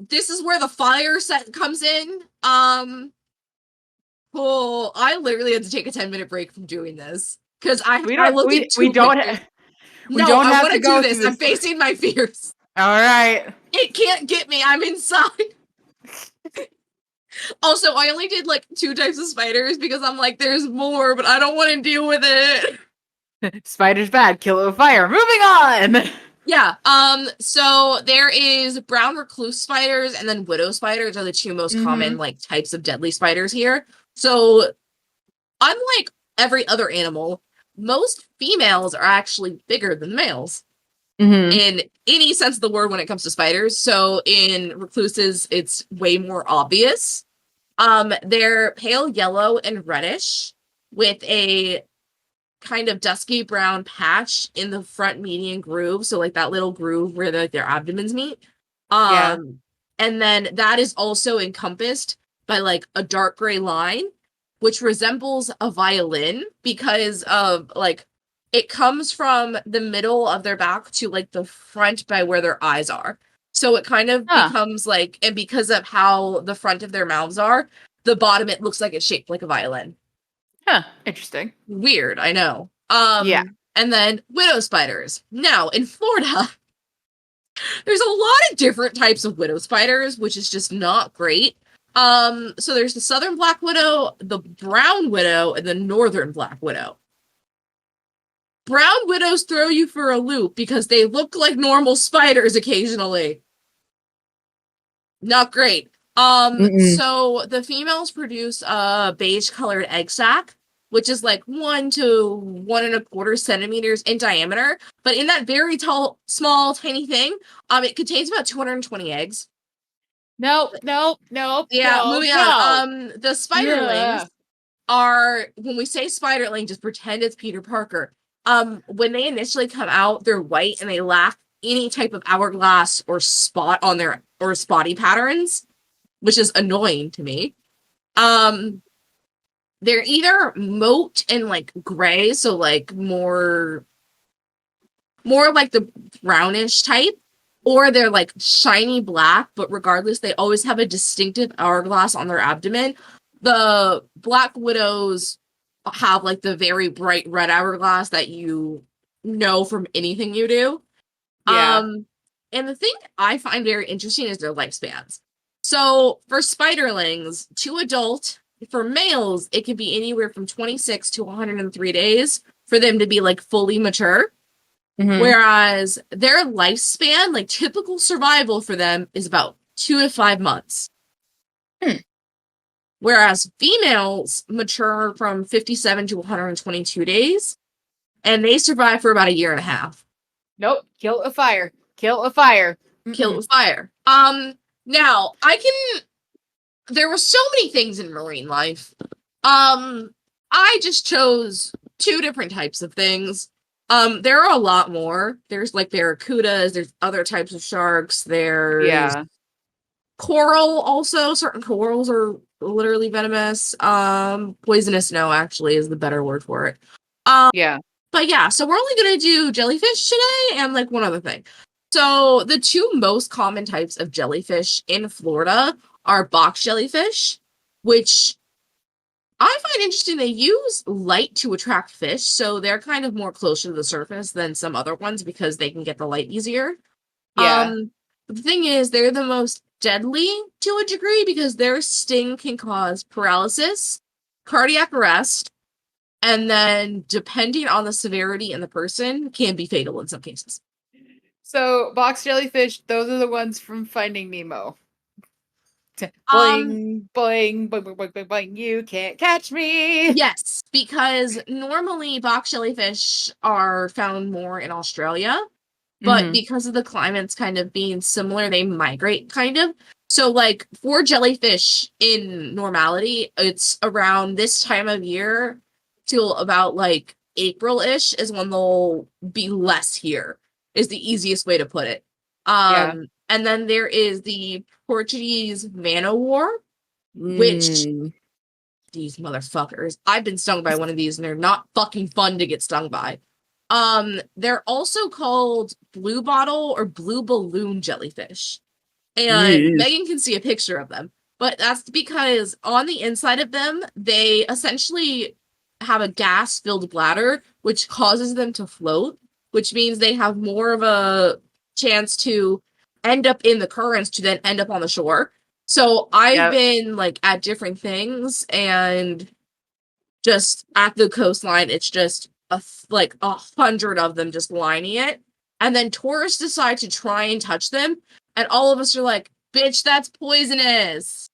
this is where the fire set comes in. Well, I literally had to take a 10-minute break from doing this because I looked at two pictures. We No, don't I have want to to go do through this. I'm this. facing my fears. All right. It can't get me. I'm inside. Also, I only did like 2 types of spiders because I'm like, there's more, but I don't want to deal with it. Spider's bad. Kill it with fire. Moving on. Yeah. So there is brown recluse spiders and then widow spiders are the 2 most common like types of deadly spiders here. So unlike every other animal, most females are actually bigger than males in any sense of the word when it comes to spiders. So in recluses, it's way more obvious. They're pale yellow and reddish with a kind of dusky brown patch in the front median groove. So like that little groove where their abdomens meet. Yeah. And then that is also encompassed by like a dark gray line, which resembles a violin because of like it comes from the middle of their back to like the front by where their eyes are. So it kind of becomes like, and because of how the front of their mouths are, the bottom, it looks like it's shaped like a violin. Huh. Interesting. Weird, I know. Yeah. And then widow spiders. Now, in Florida, there's a lot of different types of widow spiders, which is just not great. So there's the southern black widow, the brown widow, and the northern black widow. Brown widows throw you for a loop because they look like normal spiders occasionally. Not great. So the females produce a beige colored egg sac, which is like 1 to 1.25 centimeters in diameter. But in that very tall, small, tiny thing, it contains about 220 eggs. Nope. Yeah, moving on. The spiderlings are, when we say spiderling, just pretend it's Peter Parker. When they initially come out, they're white and they lack any type of hourglass or spot on their or spotty patterns, which is annoying to me. They're either moat and like gray, so like more like the brownish type, or they're like shiny black, but regardless, they always have a distinctive hourglass on their abdomen. The black widows have like the very bright red hourglass that you know from anything you do. Yeah. And the thing I find very interesting is their lifespans. So for spiderlings, to adult, for males, it can be anywhere from 26 to 103 days for them to be like fully mature. Whereas their lifespan, like typical survival for them, is about 2 to 5 months. Whereas females mature from 57 to 122 days, and they survive for about 1.5 years. Nope. Kill it with fire. Kill it with fire. Kill it with fire. Now there were so many things in marine life. I just chose 2 different types of things. There are a lot more. There's like barracudas, there's other types of sharks, there's coral also. Certain corals are literally venomous. Poisonous, no, actually, is the better word for it. But yeah, so we're only gonna do jellyfish today and like one other thing. So the 2 most common types of jellyfish in Florida are box jellyfish, which I find interesting. They use light to attract fish, so they're kind of more closer to the surface than some other ones because they can get the light easier. But the thing is, they're the most deadly to a degree because their sting can cause paralysis, cardiac arrest, and then depending on the severity and the person, can be fatal in some cases. So box jellyfish, those are the ones from Finding Nemo. Boing, boing, boing, boing, boing, boing, boing, you can't catch me. Yes, because normally box jellyfish are found more in Australia. but Mhm. because of the climates kind of being similar, they migrate kind of. So, like, for jellyfish in normality, it's around this time of year till about like April-ish is when they'll be less here, is the easiest way to put it. Yeah. And then there is the Portuguese man o' war, which Mm. these motherfuckers. I've been stung by one of these and they're not fucking fun to get stung by. They're also called blue bottle or blue balloon jellyfish. And Yes. Megan can see a picture of them. But that's because on the inside of them, they essentially have a gas-filled bladder, which causes them to float, which means they have more of a chance to end up in the currents to then end up on the shore. So I've Yep. been like at different things and just at the coastline, it's just like 100 of them just lining it. And then tourists decide to try and touch them, and all of us are like, "Bitch, that's poisonous."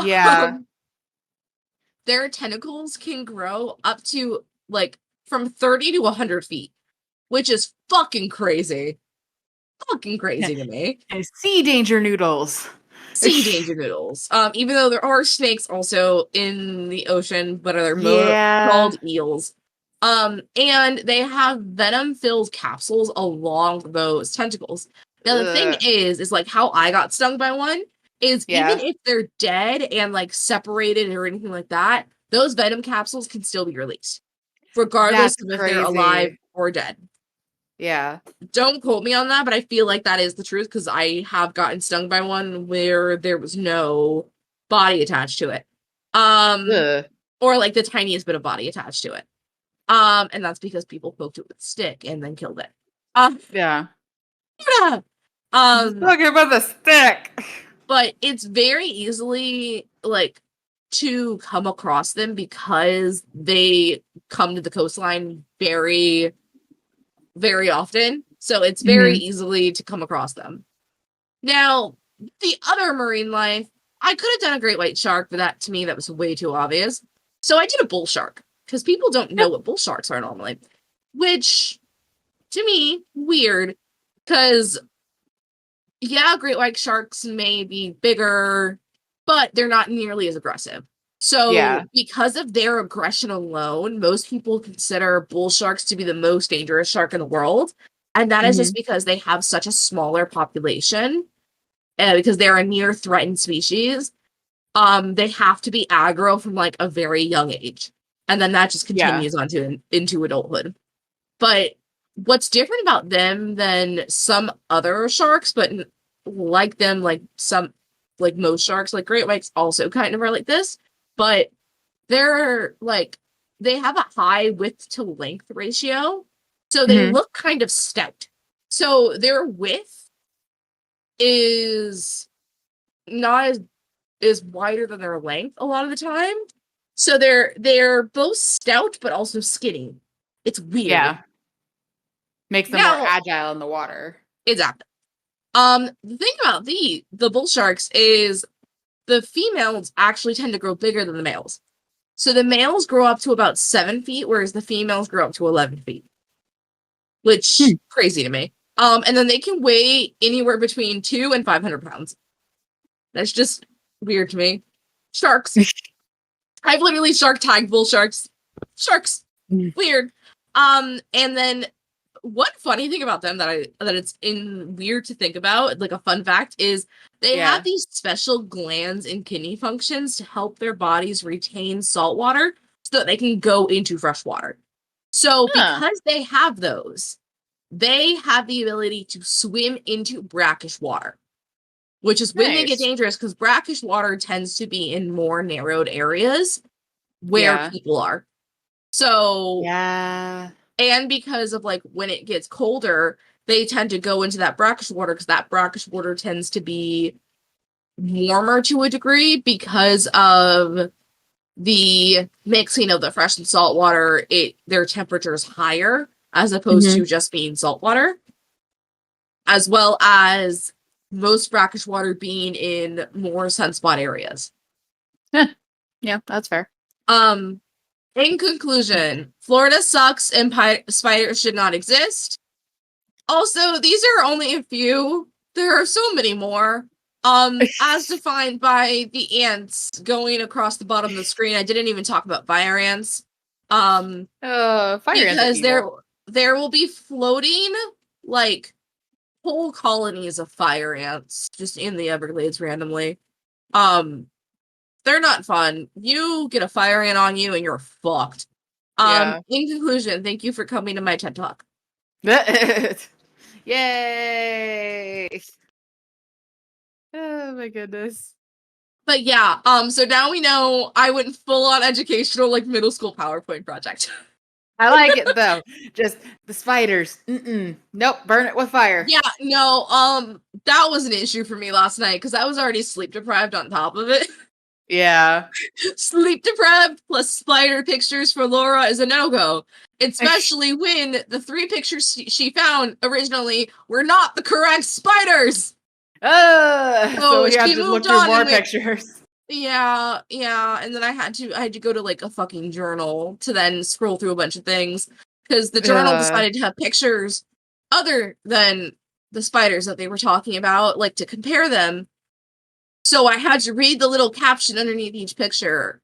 Yeah. Um, their tentacles can grow up to like from 30 to 100 feet, which is fucking crazy. Fucking crazy to me. And sea danger noodles. Sea danger noodles. Even though there are snakes also in the ocean, but are Yeah. called eels. And they have venom-filled capsules along those tentacles. Now the thing Ugh. is like how I got stung by one is even Yeah. if they're dead and like separated or anything like that, those venom capsules can still be released, regardless That's of if they're alive crazy. or dead. Yeah. Don't quote me on that, but I feel like that is the truth because I have gotten stung by one where there was no body attached to it. Um, Ugh. or like the tiniest bit of body attached to it. And that's because people poked it with a stick and then killed it. Um, Yeah. yeah. Um, Talking about the stick. but it's very easily like to come across them because they come to the coastline very, very often. So it's very Mhm. easily to come across them. Now, the other marine life, I could have done a great white shark, but that to me, that was way too obvious. So I did a bull shark because people don't know what bull sharks are normally, which to me, weird because yeah, great white sharks may be bigger, but they're not nearly as aggressive. Yeah. So, because of their aggression alone, most people consider bull sharks to be the most dangerous shark in the world. And that is just Mhm. because they have such a smaller population because they're a near threatened species. They have to be aggro from like a very young age, and then that just Yeah. continues on to into adulthood. But what's different about them than some other sharks, but like them, like some, like most sharks, like great whites, also kind of are like this, but they're like they have a high width to length ratio, so they Mhm. look kind of stout. So their width is not as is wider than their length a lot of the time. So they're both stout but also skinny. It's weird. Yeah. Makes them more Now, agile in the water. exactly. The thing about the bull sharks is the females actually tend to grow bigger than the males. So the males grow up to about 7 feet, whereas the females grow up to 11 feet, which Hmm. crazy to me. And then they can weigh anywhere between 2 and 500 pounds. That's just weird to me. Sharks. I've literally shark tagged bull sharks. Sharks. Mm. Weird. And then one funny thing about them that it's in weird to think about, like a fun fact, is they have Yeah. these special glands and kidney functions to help their bodies retain salt water so that they can go into fresh water. So Huh. because they have those, they have the ability to swim into brackish water, which is when they get Nice. dangerous because brackish water tends to be in more narrowed areas where Yeah. people are. So, Yeah. and because of like when it gets colder, they tend to go into that brackish water because that brackish water tends to be warmer to a degree because of the mixing of the fresh and salt water. Their temperature is higher as opposed Mhm. to just being salt water, as well as most brackish water being in more sunspot areas. Huh. Yeah, that's fair. Um, in conclusion, Florida sucks and spiders should not exist. Also, these are only a few. There are so many more. As defined by the ants going across the bottom of the screen. I didn't even talk about fire ants. Fire ants are Because evil. there will be floating like whole colonies of fire ants just in the Everglades randomly. They're not fun. You get a fire ant on you and you're fucked. Yeah. In conclusion, thank you for coming to my TED Talk. Yay! Oh my goodness. But yeah, so now we know I went full on educational like middle school PowerPoint project. I like it though. Just the spiders. Nope. Burn it with fire. Yeah, no, that was an issue for me last night because I was already sleep deprived on top of it. Yeah. Sleep deprived plus spider pictures for Laura is a no-go. Especially when the 3 pictures she found originally were not the correct spiders. So you have she to look moved through on more and went, pictures. yeah, and then I had to go to like a fucking journal to then scroll through a bunch of things because the journal decided to have pictures other than the spiders that they were talking about, like to compare them. So I had to read the little caption underneath each picture.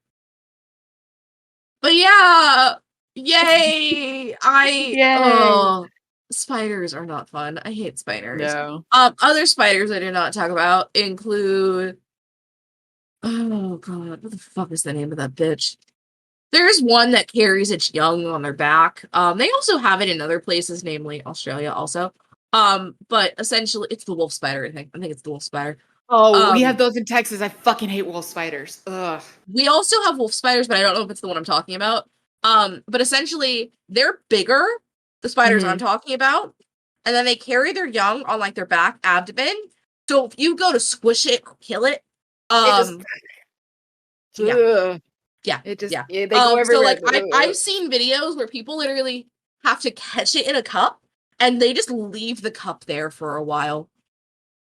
But yeah, yay! Yay! Spiders are not fun. I hate spiders. No. Other spiders I did not talk about include. Oh god, what the fuck is the name of that bitch? There's one that carries its young on their back. They also have it in other places, namely Australia, also. But essentially, it's the wolf spider. I think it's the wolf spider. Oh, we have those in Texas. I fucking hate wolf spiders. Ugh. We also have wolf spiders, but I don't know if it's the one I'm talking about. But essentially, they're bigger, the spiders I'm talking about, and then they carry their young on like their back abdomen. So if you go to squish it or kill it, yeah. It just Yeah. they go So everywhere. like I've seen videos where people literally have to catch it in a cup and they just leave the cup there for a while.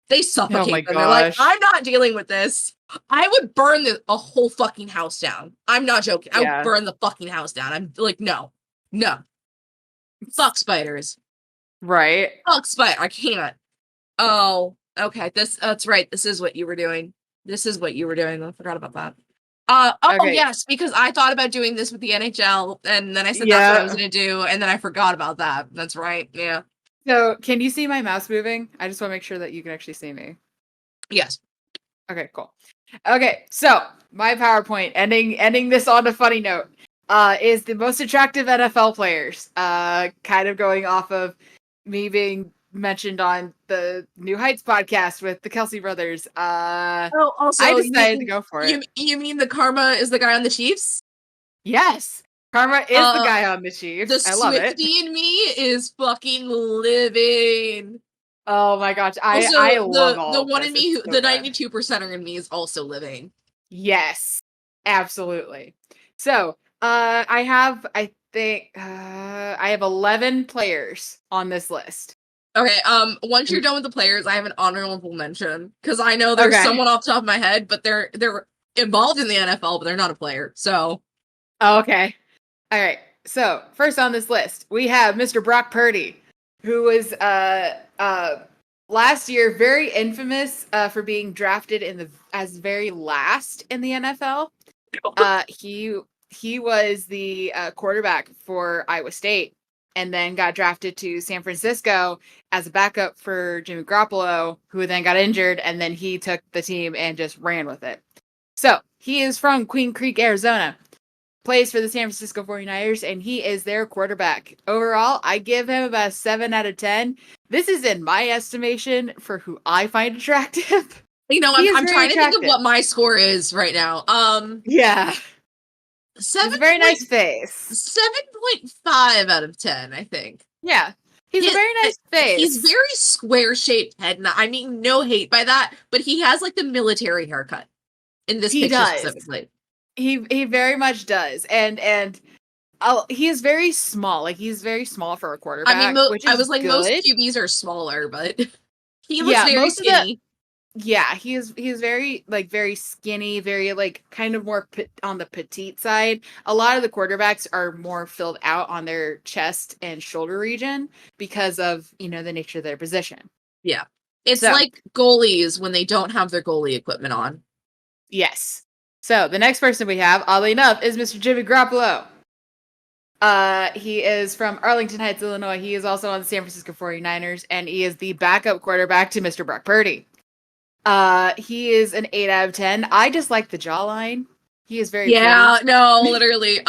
They suffocate Oh my them. They're like, gosh. I'm not dealing with this. I would burn a whole fucking house down. I'm not joking. I would Yeah. burn the fucking house down. I'm like, no. Fuck spiders. Right. Fuck spider. I can't. Oh, okay. That's right. This is what you were doing. I forgot about that. Okay. Yes, because I thought about doing this with the NHL, and then I said that's what I was gonna do, and then I forgot about that. That's right. Yeah. So, can you see my mouse moving? I just want to make sure that you can actually see me. Yes. Okay, cool. Okay, so my PowerPoint ending this on a funny note is the most attractive NFL players. Kind of going off of me being mentioned on the New Heights podcast with the Kelsey brothers. Also, I decided to go for it. You mean the Karma is the guy on the Chiefs? Yes, Karma is the guy on the Chiefs. The I love it. Swiftie in me is fucking living. Oh my gosh, Also, I love all the of one this. in me, It's so the good. 92%er in me is also living. Yes, absolutely. So, I have, I think, I have 11 players on this list. Okay, once you're done with the players, I have an honorable mention because I know there's someone off the top of my head, but they're involved in the NFL, but they're not a player. So, okay, all right. So first on this list, we have Mr. Brock Purdy, who was last year very infamous for being drafted as very last in the NFL. He was the quarterback for Iowa State, and then got drafted to San Francisco as a backup for Jimmy Garoppolo, who then got injured, and then he took the team and just ran with it. So he is from Queen Creek, Arizona, plays for the San Francisco 49ers, and he is their quarterback. Overall, I give him about a 7 out of 10. This is in my estimation for who I find attractive. You know, I'm trying to think of what my score is right now. Yeah. 7. He's a very nice face. 7.5 out of 10, I think. Yeah. He's a very nice face. He's very square-shaped head. And I mean, no hate by that, but he has like the military haircut in this picture specifically. He very much does. And he is very small. Like, he's very small for a quarterback. I mean, which is I was like, good. most QBs are smaller, but he looks very skinny. Yeah, he's very like very skinny, very like kind of more on the petite side. A lot of the quarterbacks are more filled out on their chest and shoulder region because of, the nature of their position. Yeah. It's So, like goalies when they don't have their goalie equipment on. yes. So, the next person we have, oddly enough, is Mr. Jimmy Garoppolo. He is from Arlington Heights, Illinois. He is also on the San Francisco 49ers, and he is the backup quarterback to Mr. Brock Purdy. He is an 8 out of 10. I just like the jawline. He is very Yeah, pretty. no, literally.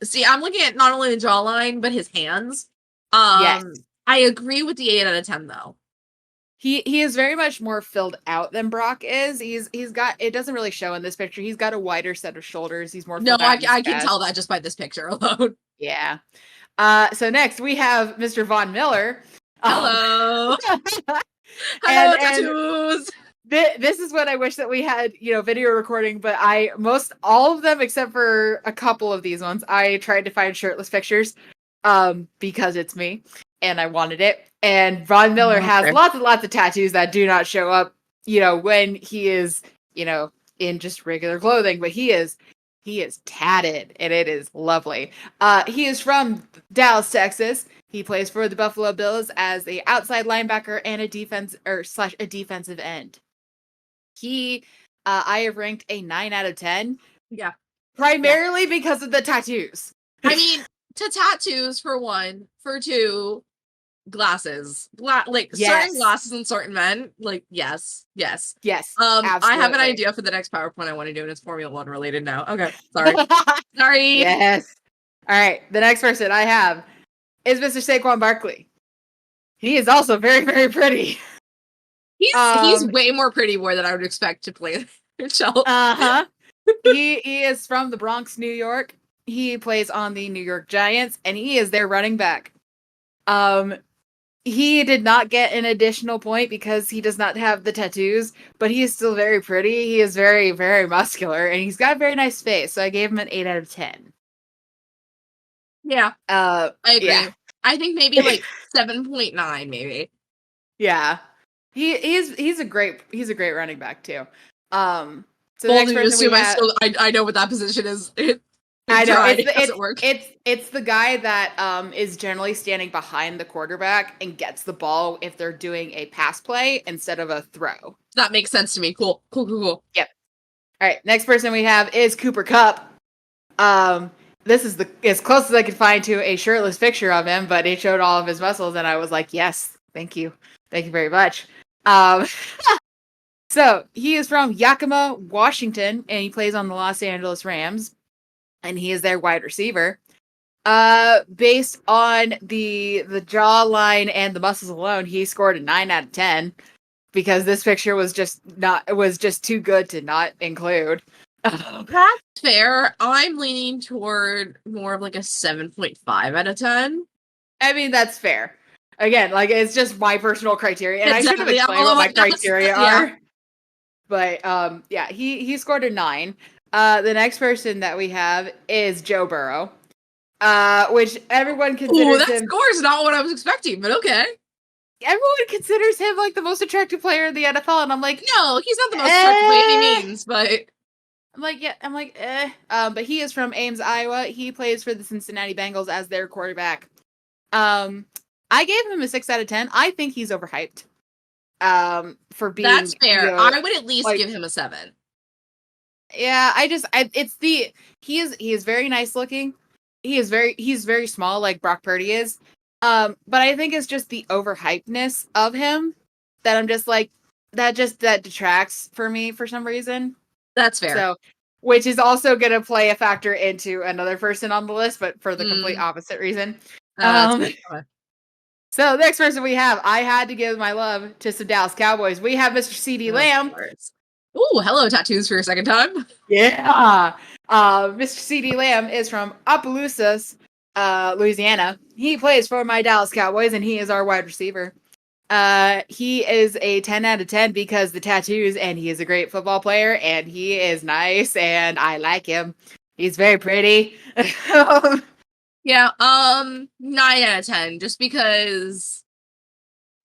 See, I'm looking at not only the jawline, but his hands. Yes. I agree with the 8 out of 10 though. He is very much more filled out than Brock is. He's got, it doesn't really show in this picture. He's got a wider set of shoulders. He's more No, filled out in his I can chest. tell that just by this picture alone. Yeah. So next we have Mr. Von Miller. Hello. Hello, And tattoos. this is what I wish that we had, video recording, but all of them except for a couple of these ones, I tried to find shirtless pictures, because it's me and I wanted it. And Von Miller has Okay. lots and lots of tattoos that do not show up, when he is, in just regular clothing, but he is tatted and it is lovely. He is from Dallas, Texas. He plays for the Buffalo Bills as a outside linebacker and a defensive end. I have ranked a 9 out of 10. Yeah. Primarily because of the tattoos. I mean, to tattoos for one, for two, glasses. Certain glasses and certain men. Like, yes. Yes. I have an Absolutely. idea for the next PowerPoint I want to do, and it's Formula One related now. Okay, sorry. Sorry. Yes. All right. The next person I have is Mr. Saquon Barkley. He is also very, very pretty. He's way more pretty boy than I would expect to play Chelsea. Uh-huh. He is from the Bronx, New York. He plays on the New York Giants, and he is their running back. He did not get an additional point because he does not have the tattoos, but he is still very pretty. He is very, very muscular, and he's got a very nice face, so I gave him an 8 out of 10. Yeah. I agree. Yeah. I think maybe like 7.9, maybe. Yeah. He's a great running back too. So the Bold next of you person we assume have, I know what that position is. I know It's the guy that is generally standing behind the quarterback and gets the ball if they're doing a pass play instead of a throw. That makes sense to me. Cool. Yep. All right, next person we have is Cooper Kupp. This is as close as I could find to a shirtless picture of him, but it showed all of his muscles, and I was like, yes, thank you very much. So he is from Yakima, Washington, and he plays on the Los Angeles Rams, and he is their wide receiver. Based on the jawline and the muscles alone, he scored a 9 out of 10 because this picture was just too good to not include. That's fair. I'm leaning toward more of like a 7.5 out of 10. I mean, that's fair. Again, like, it's just my personal criteria, and Exactly. I should have explained what my criteria are. Yeah. But yeah, he scored a 9. The next person that we have is Joe Burrow, which everyone considers that him. score is not what I was expecting, but okay. Everyone considers him like the most attractive player in the NFL, and I'm like, no, he's not the most attractive by any means, but but he is from Ames, Iowa. He plays for the Cincinnati Bengals as their quarterback. I gave him a 6 out of 10. I think he's overhyped. For being, that's fair. I would at least give him a 7. Yeah, he is very nice looking. He's very small, like Brock Purdy is. But I think it's just the overhypedness of him that I'm just like, that detracts for me for some reason. That's fair. So, which is also going to play a factor into another person on the list, but for the complete opposite reason. So the next person we have, I had to give my love to some Dallas Cowboys. We have Mr. CD Lamb. Ooh, hello, tattoos for a second time. Yeah. Mr. CD Lamb is from Opelousas, Louisiana. He plays for my Dallas Cowboys, and he is our wide receiver. He is a 10 out of 10 because the tattoos, and he is a great football player, and he is nice, and I like him. He's very pretty. Yeah, 9 out of 10, just because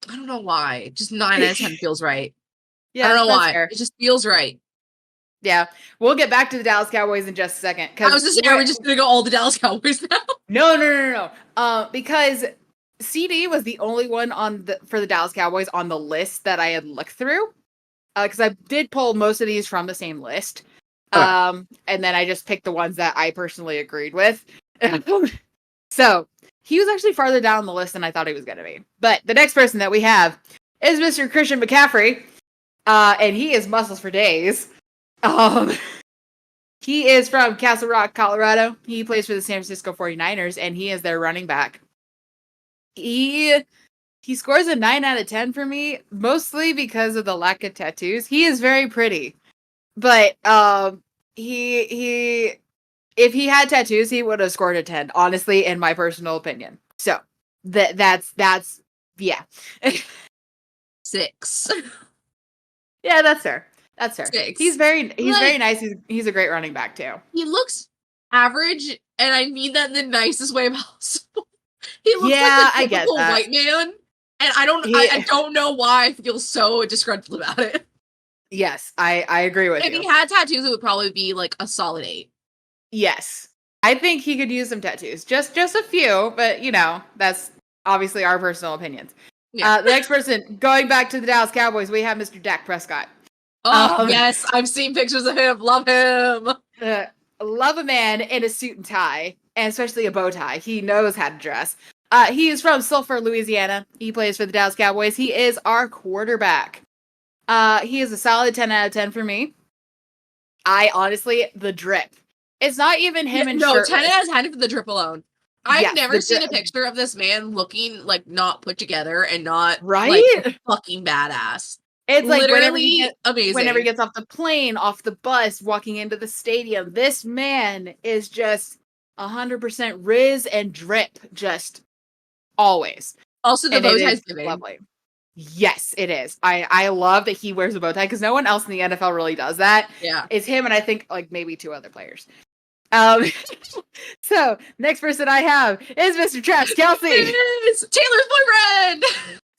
I don't know why. Just 9 out of 10 feels right. I don't know that's why. fair. It just feels right. Yeah, we'll get back to the Dallas Cowboys in just a second. I was just saying, are we just gonna go all the Dallas Cowboys now? No. Because CD was the only one for the Dallas Cowboys on the list that I had looked through. Because I did pull most of these from the same list. Okay. And then I just picked the ones that I personally agreed with. So he was actually farther down the list than I thought he was going to be. But the next person that we have is Mr. Christian McCaffrey. And he is muscles for days. He is from Castle Rock, Colorado. He plays for the San Francisco 49ers, and he is their running back. He scores a 9 out of 10 for me, mostly because of the lack of tattoos. He is very pretty. But he if he had tattoos, he would have scored a 10, honestly, in my personal opinion. So that's yeah. 6. Yeah, that's fair. That's fair. 6. He's very nice. He's a great running back too. He looks average, and I mean that in the nicest way possible. He looks Yeah, like a typical white man, and I don't know why I feel so disgruntled about it. Yes, I agree with you. If he had tattoos, it would probably be like a solid 8. Yes. I think he could use some tattoos. Just a few, but that's obviously our personal opinions. Yeah. The next person, going back to the Dallas Cowboys, we have Mr. Dak Prescott. Oh, yes, I've seen pictures of him. Love him. Love a man in a suit and tie, and especially a bow tie. He knows how to dress. He is from Sulphur, Louisiana. He plays for the Dallas Cowboys. He is our quarterback. He is a solid 10 out of 10 for me. The drip. It's not even him and shirtless. 10 out of 10 for the drip alone. I've never seen a picture of this man looking like not put together and not like fucking badass. It's like literally amazing. Whenever he gets off the plane, off the bus, walking into the stadium, this man is just 100% Riz and drip, just always. Also, the bow tie's giving. Lovely. Yes, it is. I love that he wears a bow tie because no one else in the NFL really does that. Yeah, it's him and I think like maybe 2 other players. So next person I have is Mr. Travis Kelce. Taylor's boyfriend.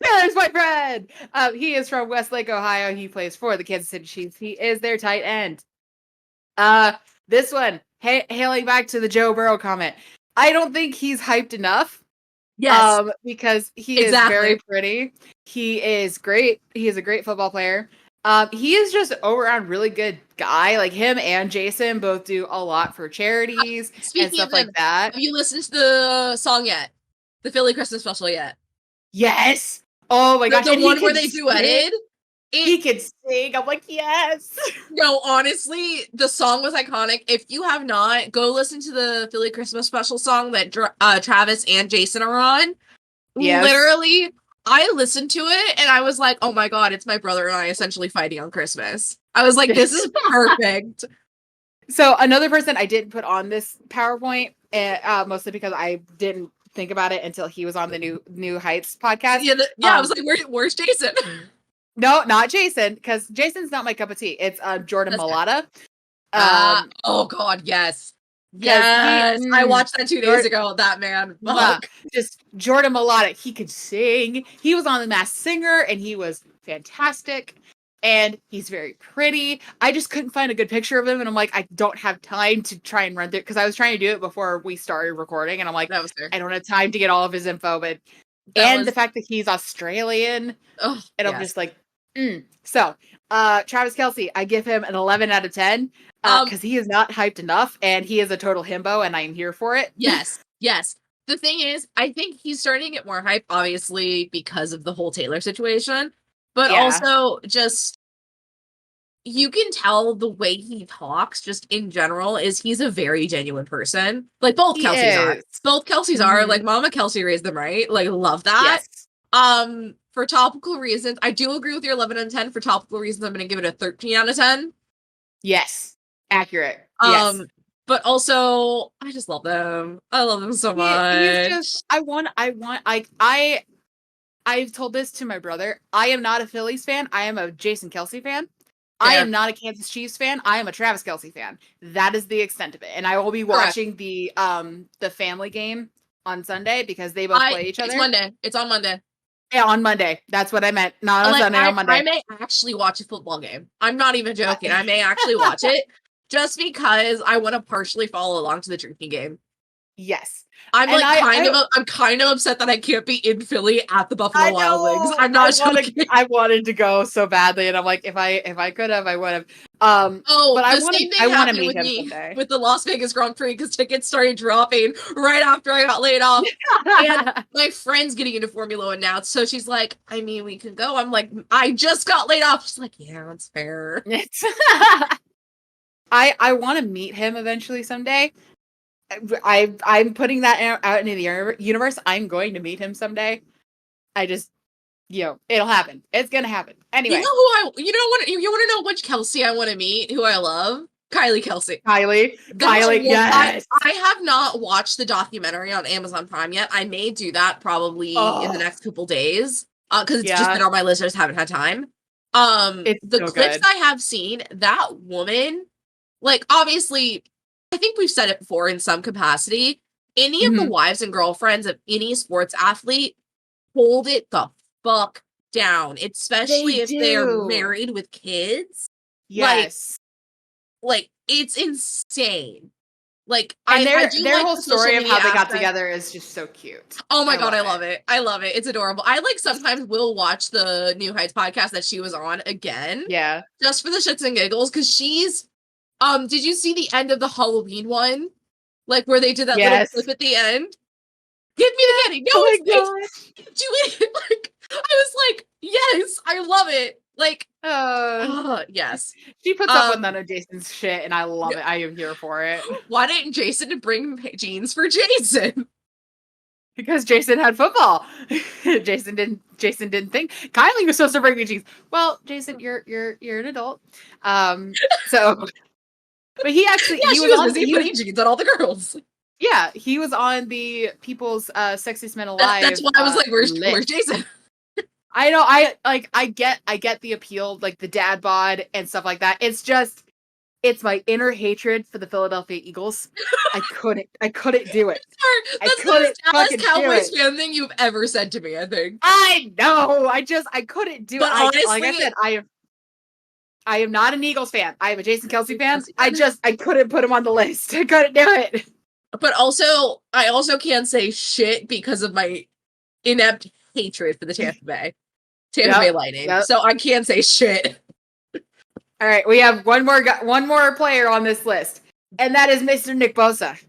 Taylor's boyfriend. He is from Westlake, Ohio. He plays for the Kansas City Chiefs. He is their tight end. This one, hailing back to the Joe Burrow comment. I don't think he's hyped enough. Yes. Because he is very pretty. He is great. He is a great football player. He is just all around really good guy. Like him and Jason both do a lot for charities and stuff like that. Have you listened to the song yet? The Philly Christmas special yet? Yes. Oh my gosh. The one where they duetted? He can sing. I'm like, yes. No, honestly, the song was iconic. If you have not, go listen to the Philly Christmas special song that Travis and Jason are on. Yes. Literally, I listened to it and I was like, oh my god, it's my brother and I essentially fighting on Christmas. I was like, this is perfect. So another person I didn't put on this PowerPoint, mostly because I didn't think about it until he was on the New Heights podcast. Yeah, I was like, where's Jason? No, not Jason, because Jason's not my cup of tea. It's Jordan Mailata. Oh god, yes. Yes, I watched that 2 days ago. That man, just Jordan Mailata. He could sing. He was on The Masked Singer, and he was fantastic. And he's very pretty. I just couldn't find a good picture of him, and I'm like, I don't have time to try and run through because I was trying to do it before we started recording, and I'm like, I don't have time to get all of his info, but the fact that he's Australian, and I'm just like, So, Travis Kelce, I give him an 11 out of 10 because he is not hyped enough, and he is a total himbo, and I'm here for it. Yes. The thing is, I think he's starting to get more hype, obviously, because of the whole Taylor situation, but also just, you can tell the way he talks, just in general, is he's a very genuine person. Like, both Kelce's are. Both Kelce's are. Like, Mama Kelce raised them right. Like, love that. Yes. For topical reasons, I do agree with your 11 out of 10. For topical reasons, I'm going to give it a 13 out of 10. Yes. Accurate. Yes. But also, I just love them. I love them so much. He's just, I've told this to my brother. I am not a Phillies fan. I am a Jason Kelce fan. Fair. I am not a Kansas Chiefs fan. I am a Travis Kelce fan. That is the extent of it. And I will be watching the family game on Sunday because they both play each other. It's Monday. It's on Monday. Yeah, on Monday. That's what I meant. Not on Sunday, on Monday. I may actually watch a football game. I'm not even joking. I may actually watch it just because I want to partially follow along to the drinking game. Yes. I'm I'm kind of upset that I can't be in Philly at the Buffalo Wild Wings. I'm not joking. I wanted to go so badly, and I'm like, if I could have, I would have. But I want to meet him me someday with the Las Vegas Grand Prix because tickets started dropping right after I got laid off. And my friend's getting into Formula One now, so she's like, I mean, we can go. I'm like, I just got laid off. She's like, yeah, that's fair. I want to meet him eventually someday. I'm putting that out into the universe. I'm going to meet him someday. I just, it'll happen. It's gonna happen anyway. You want to know which Kelsey I want to meet? Who I love? Kylie Kelsey. Kylie, yes. I have not watched the documentary on Amazon Prime yet. I may do that probably in the next couple days because it's just been on my list. I just haven't had time. It's the so clips good. I have seen, that woman, like, obviously, I think we've said it before in some capacity. Any of the wives and girlfriends of any sports athlete hold it the fuck down, especially if they're married with kids. Yes. Like it's insane. Like, and I do their like whole the story of how they got aspect. together is just so cute. Oh my god, I love it. I love it. It's adorable. I like sometimes will watch the New Heights podcast that she was on again. Yeah. Just for the shits and giggles, because she's did you see the end of the Halloween one? Like where they did that little clip at the end? Give me the candy. No, it's do it. Like I was like, yes, I love it. Like, yes. She puts up with none of Jason's shit, and I love it. I am here for it. Why didn't Jason bring jeans for Jason? Because Jason had football. Jason didn't think. Kylie was supposed to bring me jeans. Well, Jason, you're an adult. So, but he actually he was putting jeans on all the girls. Yeah, he was on the People's Sexiest Men Alive. That's why I was like, where's Jason? I know. I get the appeal, like the dad bod and stuff like that. It's just, it's my inner hatred for the Philadelphia Eagles. I couldn't do it. That's the most Dallas Cowboys fan thing you've ever said to me, I think. I know. I couldn't do it. Honestly, like I said, I am not an Eagles fan. I am a Jason Kelsey fan. I couldn't put him on the list. I couldn't do it. But also, I also can't say shit because of my inept hatred for the Tampa Bay Lightning. Yep. So I can't say shit. All right, we have one more player on this list, and that is Mr. Nick Bosa.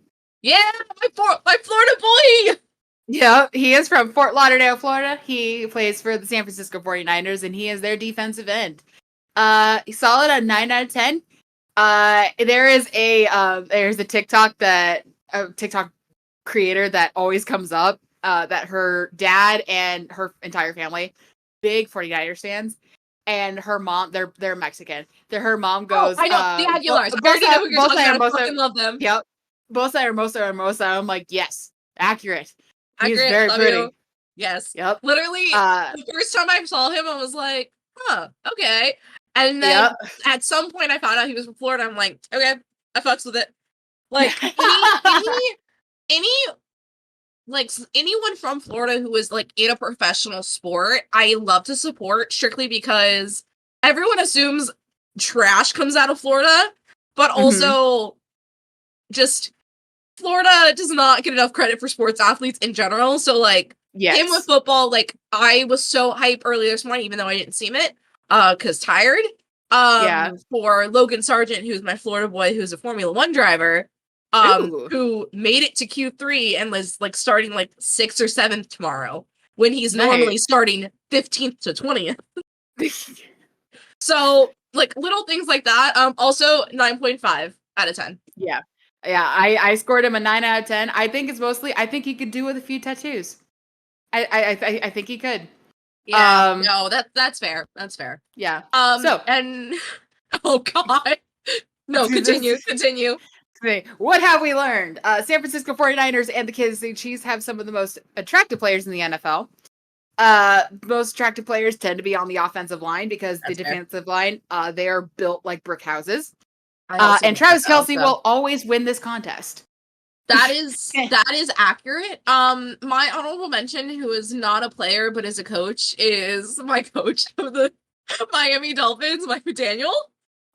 Yeah, my Florida boy. Yeah, he is from Fort Lauderdale, Florida. He plays for the San Francisco 49ers, and he is their defensive end. He's solid on 9 out of 10. There's a TikTok creator that always comes up, that her dad and her entire family, big 49ers fans, and her mom, they're Mexican. Her mom goes, I know, the Aguilars. I already know who you're talking about. I fucking love them. Yep. Bosa or Mosa. I'm like, yes, accurate. He's very pretty. You. Yes. Yep. Literally, the first time I saw him, I was like, huh, okay. And then at some point I found out he was from Florida. I'm like, okay, I fucks with it. Like anyone from Florida who is like in a professional sport, I love to support strictly because everyone assumes trash comes out of Florida, but also just Florida does not get enough credit for sports athletes in general. So like him with football, like I was so hype earlier this morning, even though I didn't see it, because tired. For Logan Sargent, who's my Florida boy, who's a Formula One driver, who made it to Q3 and was like starting like 6th or 7th tomorrow when he's normally starting 15th to 20th. So like little things like that. Also 9.5 out of 10. Yeah. I scored him a 9 out of 10. I think it's mostly, I think he could do with a few tattoos. I think he could. Yeah. No, that's fair. That's fair. Yeah. And oh god. No, continue. What have we learned? San Francisco 49ers and the Kansas City Chiefs have some of the most attractive players in the NFL. Most attractive players tend to be on the offensive line because the defensive line, they are built like brick houses. And Travis Kelce will always win this contest. That is accurate. My honorable mention, who is not a player but is a coach, is my coach of the Miami Dolphins, Mike McDaniel.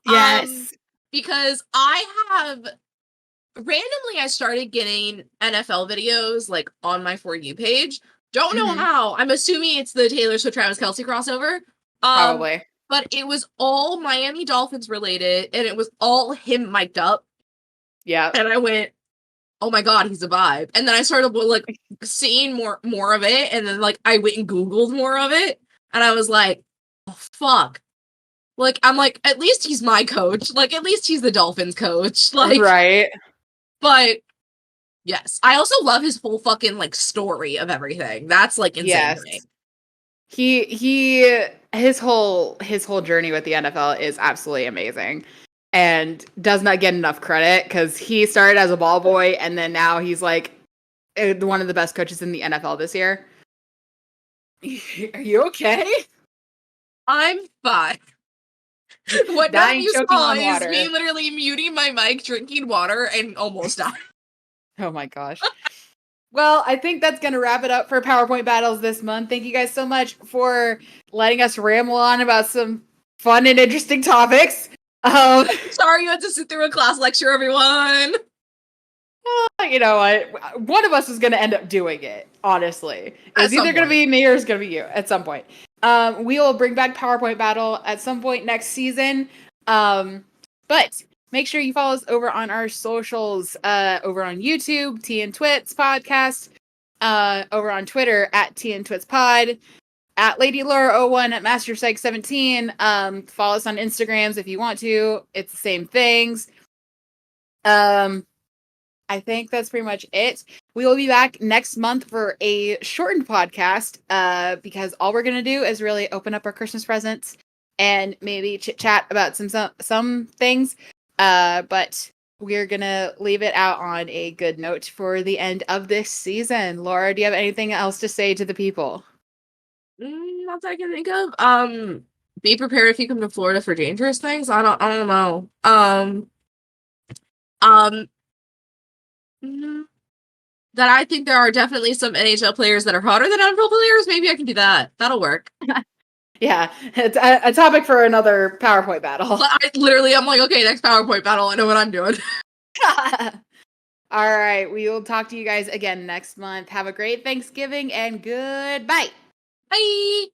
Yes. Because I started getting NFL videos like on my For You page. Don't know how. I'm assuming it's the Taylor Swift Travis Kelce crossover. Probably. But it was all Miami Dolphins related, and it was all him mic'd up. Yeah. And I went, oh my god, he's a vibe. And then I started like seeing more of it, and then like I went and Googled more of it, and I was like, oh fuck. Like, I'm like, at least he's my coach. Like, at least he's the Dolphins coach. Like, right. But yes, I also love his whole fucking like story of everything. That's like insane to me. His whole journey with the NFL is absolutely amazing and does not get enough credit because he started as a ball boy and then now he's like one of the best coaches in the NFL this year. Are you okay? I'm fine. What Dying, you choking saw on is water. me literally muting my mic, drinking water, and almost dying. Oh my gosh. Well, I think that's going to wrap it up for PowerPoint battles this month. Thank you guys so much for letting us ramble on about some fun and interesting topics. Sorry you had to sit through a class lecture, everyone. You know what? One of us is going to end up doing it, honestly. It's either going to be me or it's going to be you at some point. We will bring back PowerPoint battle at some point next season. But make sure you follow us over on our socials, over on YouTube, TN Twits Podcast, over on Twitter at TN Twits Pod, at Lady Laura01, at MasterPsych17. Follow us on Instagrams if you want to. It's the same things. I think that's pretty much it. We will be back next month for a shortened podcast, because all we're going to do is really open up our Christmas presents and maybe chit chat about some things. But we're going to leave it out on a good note for the end of this season. Laura, do you have anything else to say to the people? Not that I can think of. Be prepared if you come to Florida for dangerous things. I don't know. That I think there are definitely some NHL players that are hotter than NFL players. Maybe I can do that. That'll work. Yeah, it's a topic for another PowerPoint battle. I'm like, okay, next PowerPoint battle. I know what I'm doing. All right, we will talk to you guys again next month. Have a great Thanksgiving and goodbye. Bye.